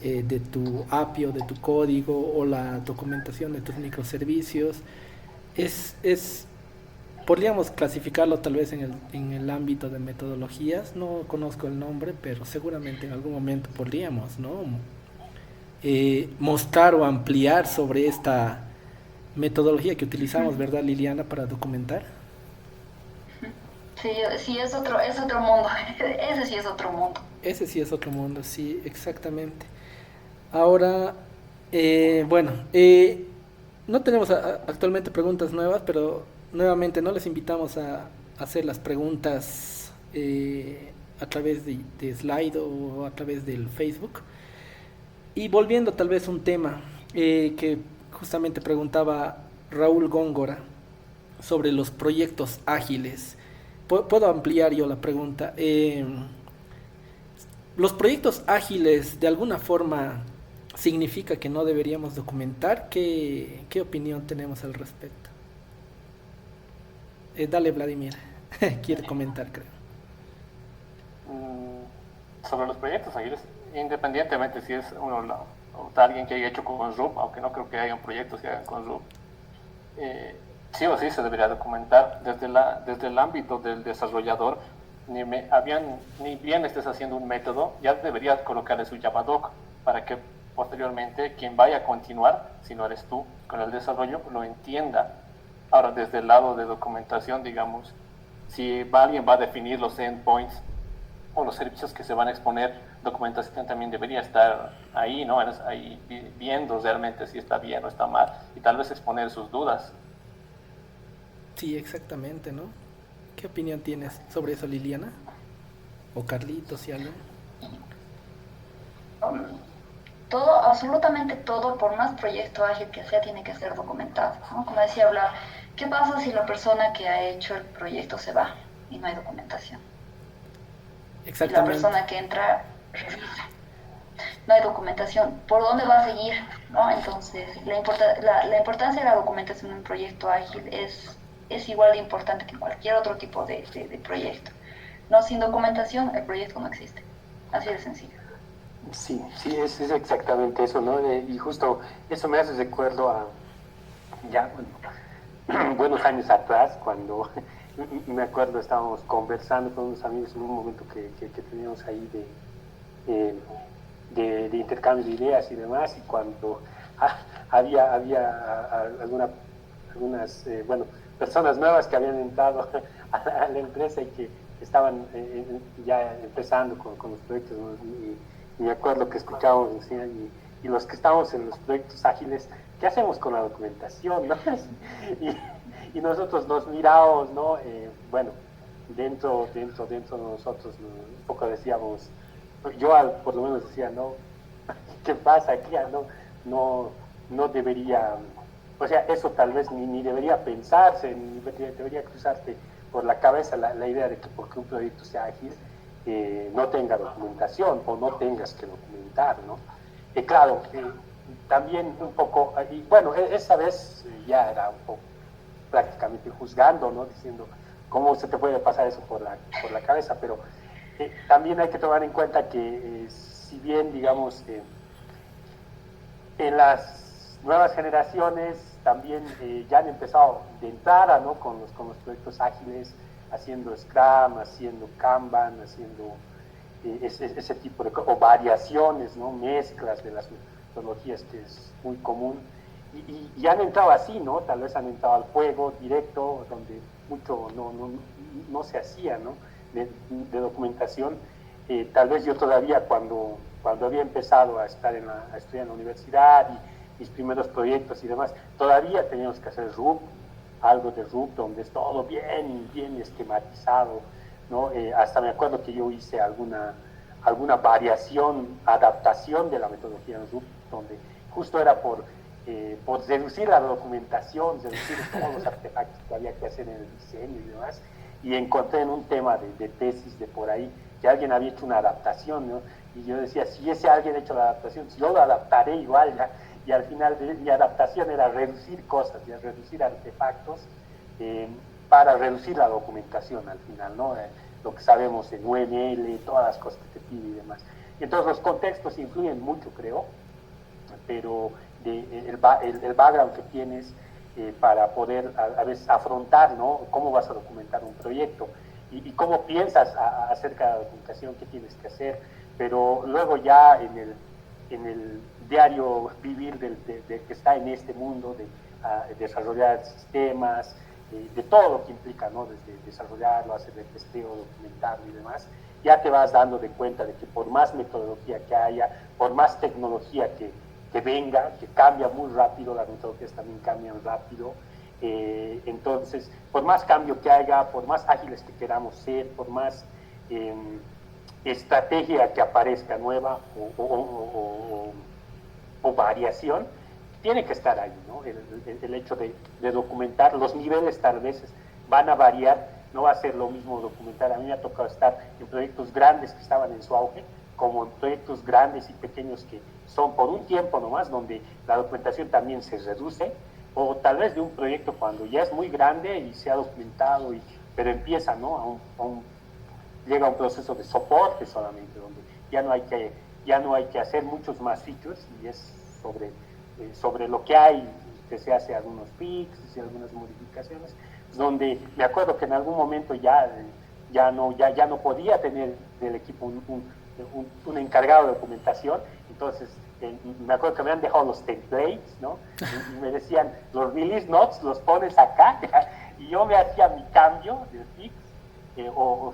de tu API o de tu código o la documentación de tus microservicios. Es podríamos clasificarlo tal vez en el ámbito de metodologías, no conozco el nombre, pero seguramente en algún momento podríamos, ¿no? Mostrar o ampliar sobre esta metodología que utilizamos, ¿verdad, Liliana, para documentar? Sí, sí, es otro mundo, ese sí es otro mundo. Ese sí es otro mundo, sí, exactamente. Ahora, bueno, no tenemos actualmente preguntas nuevas, pero nuevamente no les invitamos a hacer las preguntas a través de Slido o a través del Facebook. Y volviendo tal vez a un tema que justamente preguntaba Raúl Góngora sobre los proyectos ágiles. Puedo ampliar yo la pregunta. ¿Los proyectos ágiles de alguna forma significa que no deberíamos documentar? ¿Qué opinión tenemos al respecto? Dale, Vladimir. Quiere comentar, creo. Sobre los proyectos agiles, independientemente si es o alguien que haya hecho con Ruby, aunque no creo que haya un proyecto que hagan con Ruby, sí o sí se debería documentar desde el ámbito del desarrollador. Ni bien estés haciendo un método, ya deberías colocarle su Javadoc para que posteriormente quien vaya a continuar, si no eres tú, con el desarrollo, lo entienda. Ahora, desde el lado de documentación, digamos, si alguien va a definir los endpoints o los servicios que se van a exponer, documentación también debería estar ahí, ¿no? Ahí viendo realmente si está bien o está mal y tal vez exponer sus dudas. Sí, exactamente, ¿no? ¿Qué opinión tienes sobre eso, Liliana? ¿O Carlitos y algo? Todo, absolutamente todo, por más proyecto ágil que sea, tiene que ser documentado, ¿no? Como decía hablar, ¿qué pasa si la persona que ha hecho el proyecto se va y no hay documentación? Y la Exactamente. persona que entra revisa, no hay documentación, ¿por dónde va a seguir? ¿No? Entonces, la importancia de la documentación en un proyecto ágil es igual de importante que en cualquier otro tipo de proyecto. No, sin documentación el proyecto no existe, así de sencillo. Sí, sí, es exactamente eso, ¿no? Y justo eso me hace recuerdo a ya, bueno, buenos años atrás, cuando me acuerdo estábamos conversando con unos amigos en un momento que teníamos ahí de intercambio de ideas y demás, y cuando había algunas bueno, personas nuevas que habían entrado a la empresa y que estaban ya empezando con los proyectos, ¿no? Y me acuerdo que escuchábamos decían, y los que estamos en los proyectos ágiles, ¿qué hacemos con la documentación? ¿No? y nosotros nos mirábamos, ¿no? Bueno, dentro de nosotros, ¿no? Un poco decíamos, yo por lo menos decía, ¿no? ¿Qué pasa aquí? No debería, o sea, eso tal vez ni debería pensarse, ni debería cruzarte por la cabeza la idea de que porque un proyecto sea ágil, no tenga documentación o no tengas que documentar, ¿no? Claro, también un poco, y bueno, esa vez ya era un poco prácticamente juzgando, ¿no? Diciendo, ¿cómo se te puede pasar eso por la cabeza? Pero también hay que tomar en cuenta que si bien, digamos, en las nuevas generaciones también ya han empezado de entrada, ¿no? con los proyectos ágiles, haciendo Scrum, haciendo Kanban, haciendo ese tipo de cosas, o variaciones, ¿no? Mezclas de las metodologías, que es muy común, y han entrado así, ¿no? Tal vez han entrado al juego directo, donde mucho no se hacía, ¿no? De documentación. Tal vez yo todavía cuando había empezado a estudiar en la universidad y mis primeros proyectos y demás, todavía teníamos que hacer RUP, algo de RUP, donde es todo bien esquematizado, ¿no? Hasta me acuerdo que yo hice alguna variación, adaptación de la metodología en RUP, donde justo era por reducir la documentación, reducir todos los artefactos que había que hacer en el diseño y demás, y encontré en un tema de tesis de por ahí que alguien había hecho una adaptación, ¿no? Y yo decía, si ese alguien ha hecho la adaptación, yo lo adaptaré igual, ¿ya? Y al final mi adaptación era reducir cosas, ya reducir artefactos para reducir la documentación al final, ¿no? Lo que sabemos en UML, todas las cosas que te pide y demás. Y entonces los contextos influyen mucho, creo, pero el background que tienes para poder a veces afrontar, ¿no? Cómo vas a documentar un proyecto y cómo piensas acerca de la documentación, qué tienes que hacer, pero luego ya en el diario vivir del que está en este mundo de desarrollar sistemas, de todo lo que implica, ¿no? Desde desarrollarlo, hacer el testeo, documentarlo y demás, ya te vas dando de cuenta de que por más metodología que haya, por más tecnología que venga, que cambia muy rápido, las metodologías también cambian rápido, entonces, por más cambio que haya, por más ágiles que queramos ser, por más estrategia que aparezca nueva o variación, tiene que estar ahí, ¿no? El hecho de documentar, los niveles tal vez van a variar, no va a ser lo mismo documentar. A mí me ha tocado estar en proyectos grandes que estaban en su auge, como en proyectos grandes y pequeños que son por un tiempo nomás, donde la documentación también se reduce, o tal vez de un proyecto cuando ya es muy grande y se ha documentado, pero empieza, ¿no? Llega a un proceso de soporte solamente, donde ya no hay que hacer muchos más features y es sobre lo que hay, que se hace algunos fixes y algunas modificaciones, donde me acuerdo que en algún momento ya no podía tener del equipo un encargado de documentación, entonces me acuerdo que me han dejado los templates, ¿no? Y me decían, los release notes los pones acá, y yo me hacía mi cambio de fix, o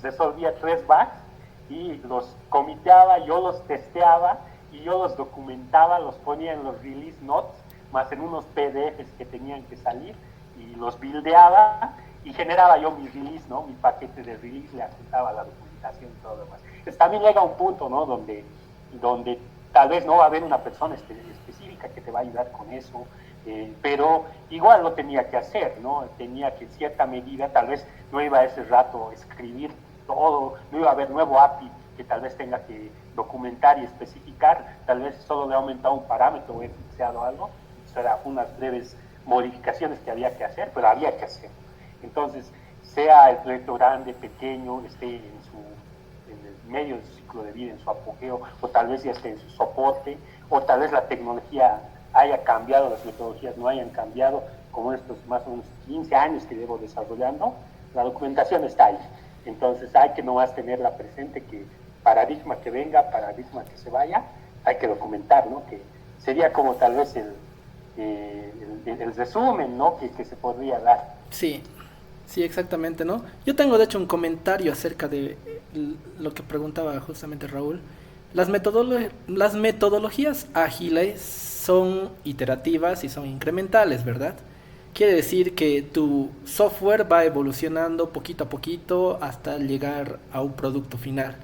resolvía 3 bugs, y los comiteaba, yo los testeaba, y yo los documentaba, los ponía en los release notes, más en unos PDFs que tenían que salir, y los buildeaba, y generaba yo mi release, ¿no? Mi paquete de release, le adjuntaba la documentación y todo lo demás. Entonces también llega un punto, ¿no? Donde tal vez no va a haber una persona específica que te va a ayudar con eso, pero igual lo tenía que hacer, ¿no? Tenía que en cierta medida, tal vez no iba a ese rato a escribir todo, no iba a haber nuevo API que tal vez tenga que documentar y especificar, tal vez solo le ha aumentado un parámetro o he fixeado algo, eso era unas breves modificaciones que había que hacer, pero había que hacer. Entonces, sea el proyecto grande, pequeño, esté en el medio de su ciclo de vida, en su apogeo, o tal vez ya esté en su soporte, o tal vez la tecnología haya cambiado, las metodologías no hayan cambiado, como estos más o menos 15 años que llevo desarrollando, la documentación está ahí. Entonces hay que nomás tenerla presente, que paradigma que venga, paradigma que se vaya, hay que documentar, ¿no? Que sería como tal vez el resumen, ¿no? Que se podría dar. Sí, sí, exactamente, ¿no? Yo tengo de hecho un comentario acerca de lo que preguntaba justamente Raúl. Las metodologías ágiles son iterativas y son incrementales, ¿verdad? Quiere decir que tu software va evolucionando poquito a poquito hasta llegar a un producto final,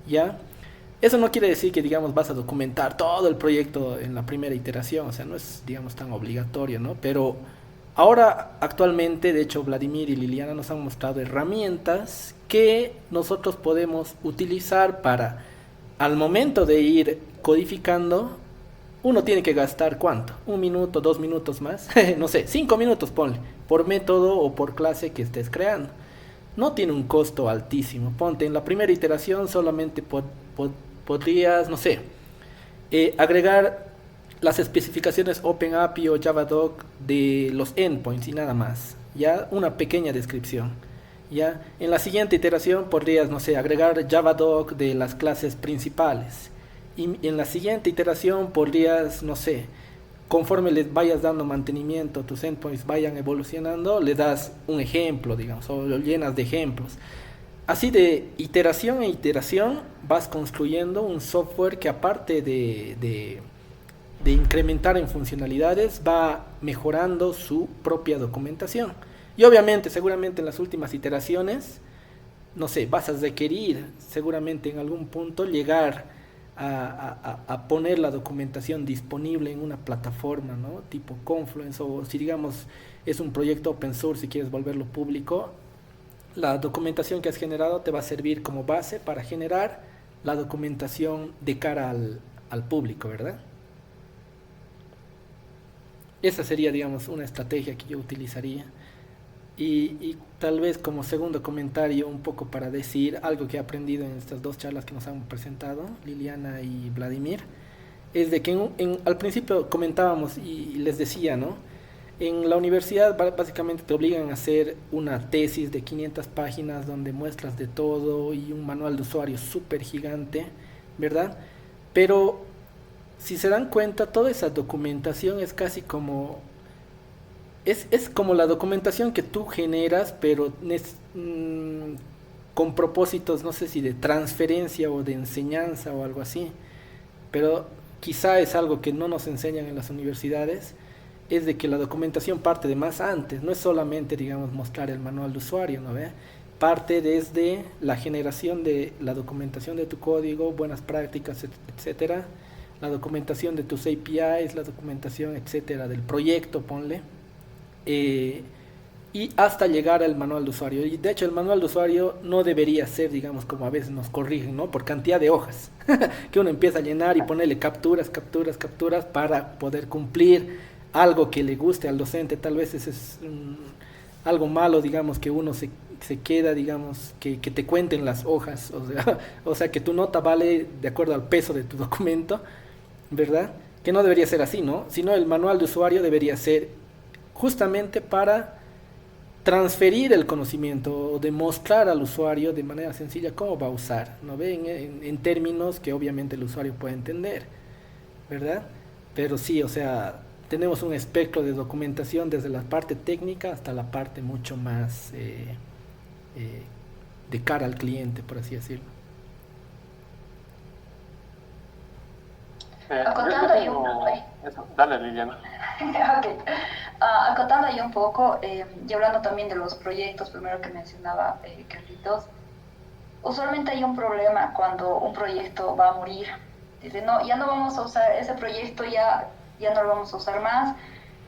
¿ya? Eso no quiere decir que, digamos, vas a documentar todo el proyecto en la primera iteración, o sea, no es, digamos, tan obligatorio, ¿no? Pero Ahora, actualmente, de hecho, Vladimir y Liliana nos han mostrado herramientas que nosotros podemos utilizar para, al momento de ir codificando, uno tiene que gastar ¿cuánto? 1 minuto, 2 minutos más, no sé, 5 minutos ponle, por método o por clase que estés creando. No tiene un costo altísimo. Ponte, en la primera iteración solamente podrías, no sé, agregar las especificaciones OpenAPI o JavaDoc de los endpoints y nada más. Ya una pequeña descripción. Ya en la siguiente iteración podrías, no sé, agregar JavaDoc de las clases principales. Y en la siguiente iteración podrías, no sé, conforme les vayas dando mantenimiento, tus endpoints vayan evolucionando, le das un ejemplo, digamos, o lo llenas de ejemplos. Así de iteración en iteración vas construyendo un software que aparte de incrementar en funcionalidades va mejorando su propia documentación. Y obviamente, seguramente en las últimas iteraciones, no sé, vas a requerir seguramente en algún punto llegar a poner la documentación disponible en una plataforma, ¿no? Tipo Confluence, o si digamos es un proyecto open source y quieres volverlo público, la documentación que has generado te va a servir como base para generar la documentación de cara al público, ¿verdad? Esa sería, digamos, una estrategia que yo utilizaría. Y tal vez como segundo comentario, un poco para decir algo que he aprendido en estas dos charlas que nos han presentado, Liliana y Vladimir, es de que al principio comentábamos y les decía, ¿no? En la universidad básicamente te obligan a hacer una tesis de 500 páginas donde muestras de todo y un manual de usuario súper gigante, ¿verdad? Pero si se dan cuenta, toda esa documentación es casi como es como la documentación que tú generas, pero con propósitos, no sé si de transferencia o de enseñanza o algo así. Pero quizá es algo que no nos enseñan en las universidades, es de que la documentación parte de más antes, no es solamente, digamos, mostrar el manual de usuario, ¿no ve? Parte desde la generación de la documentación de tu código, buenas prácticas, etcétera, la documentación de tus APIs, la documentación, etcétera, del proyecto, ponle. Y hasta llegar al manual de usuario. Y de hecho el manual de usuario no debería ser, digamos, como a veces nos corrigen, ¿no? Por cantidad de hojas que uno empieza a llenar y ponerle capturas para poder cumplir algo que le guste al docente. Tal vez ese es algo malo, digamos, que uno se queda, digamos, que te cuenten las hojas, o sea, que tu nota vale de acuerdo al peso de tu documento, ¿verdad? Que no debería ser así, ¿no? Sino el manual de usuario debería ser justamente para transferir el conocimiento o demostrar al usuario de manera sencilla cómo va a usar, ¿no ven? En términos que obviamente el usuario puede entender, ¿verdad? Pero sí, o sea, tenemos un espectro de documentación desde la parte técnica hasta la parte mucho más de cara al cliente, por así decirlo. Acotando ahí un Dale, Liliana. okay. Acotando ahí un poco, y hablando también de los proyectos, primero que mencionaba Carlitos, usualmente hay un problema cuando un proyecto va a morir. Dice, no, ya no vamos a usar ese proyecto, ya no lo vamos a usar más,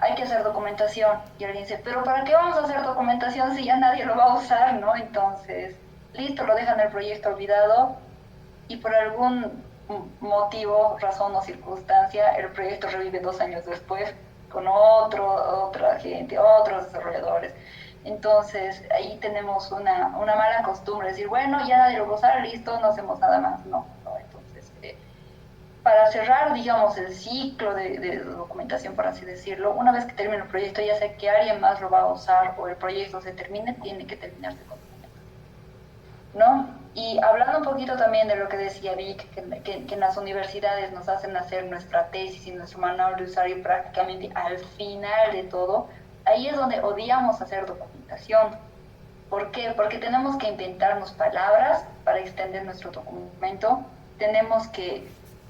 hay que hacer documentación. Y alguien dice, pero ¿para qué vamos a hacer documentación si ya nadie lo va a usar, no? Entonces, listo, lo dejan el proyecto olvidado y por algún motivo, razón o circunstancia, el proyecto revive 2 años después con otra gente, otros desarrolladores. Entonces, ahí tenemos una mala costumbre, decir, bueno, ya nadie lo va a usar, listo, no hacemos nada más. No. Entonces, para cerrar, digamos, el ciclo de documentación, por así decirlo, una vez que termine el proyecto, ya sea que alguien más lo va a usar o el proyecto se termine, tiene que terminarse con documentación, ¿no? Y hablando un poquito también de lo que decía Vic, que en las universidades nos hacen hacer nuestra tesis y nuestro manual de usuario prácticamente al final de todo, ahí es donde odiamos hacer documentación. ¿Por qué? Porque tenemos que inventarnos palabras para extender nuestro documento, tenemos que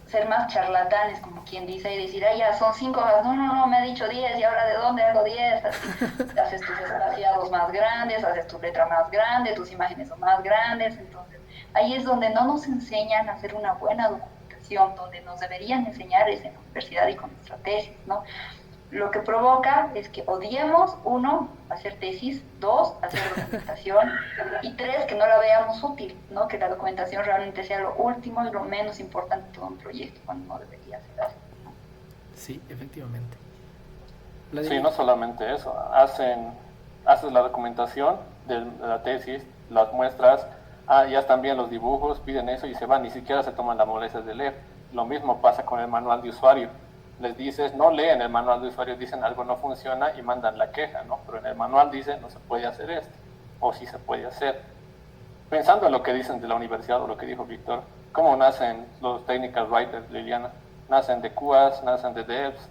ser más charlatanes, como quien dice, y decir, ya son 5 hojas, no, me ha dicho 10, y ahora ¿de dónde hago 10? Así, haces tus espaciados más grandes, haces tu letra más grande, tus imágenes son más grandes. Entonces ahí es donde no nos enseñan a hacer una buena documentación, donde nos deberían enseñar es en la universidad y con nuestra tesis, ¿no? lo que provoca es que odiemos, uno, hacer tesis, dos, hacer documentación, y tres, que no la veamos útil, ¿no? Que la documentación realmente sea lo último y lo menos importante de todo un proyecto, cuando no debería ser así. Sí, efectivamente. Sí, no solamente eso, haces la documentación de la tesis, las muestras, ya están bien los dibujos, piden eso y se van, ni siquiera se toman la molestia de leer. Lo mismo pasa con el manual de usuario. Les dices, no leen el manual de usuario, dicen algo no funciona y mandan la queja, ¿no? Pero en el manual dice, no se puede hacer esto, o sí se puede hacer. Pensando en lo que dicen de la universidad o lo que dijo Víctor, ¿cómo nacen los technical writers, Liliana? Nacen de QAs, nacen de devs.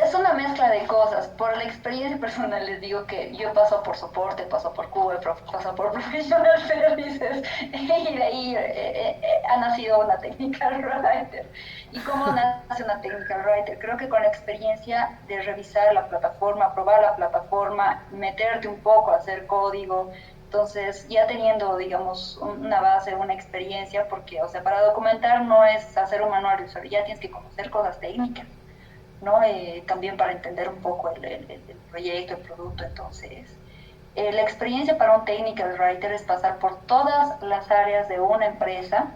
Es una mezcla de cosas. Por la experiencia personal les digo que yo paso por soporte, paso por Cuba, paso por Professional Services y de ahí ha nacido una Technical Writer. ¿Y cómo nace una Technical Writer? Creo que con la experiencia de revisar la plataforma, probar la plataforma, meterte un poco a hacer código, entonces ya teniendo, digamos, una base, una experiencia, porque, o sea, para documentar no es hacer un manual de usuario, ya tienes que conocer cosas técnicas, ¿no? También para entender un poco el proyecto, el producto. Entonces, la experiencia para un technical writer es pasar por todas las áreas de una empresa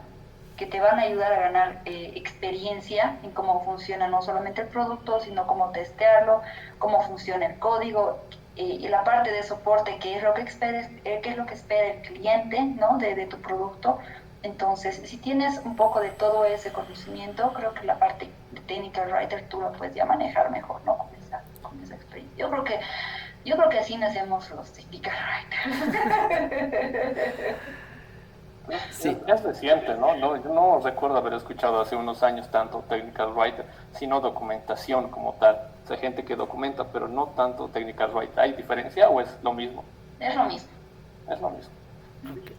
que te van a ayudar a ganar experiencia en cómo funciona no solamente el producto, sino cómo testearlo, cómo funciona el código, y la parte de soporte, qué es lo que espera el cliente, ¿no? de tu producto. Entonces, si tienes un poco de todo ese conocimiento, creo que la parte de technical writer tú la puedes ya manejar mejor, ¿no? Con esa experiencia. Yo creo que así nacemos los technical writers. Sí, Es reciente, ¿no? Yo no recuerdo haber escuchado hace unos años tanto technical writer, sino documentación como tal. O sea, gente que documenta, pero no tanto technical writer. ¿Hay diferencia o es lo mismo? Es lo mismo. Es lo mismo. ok.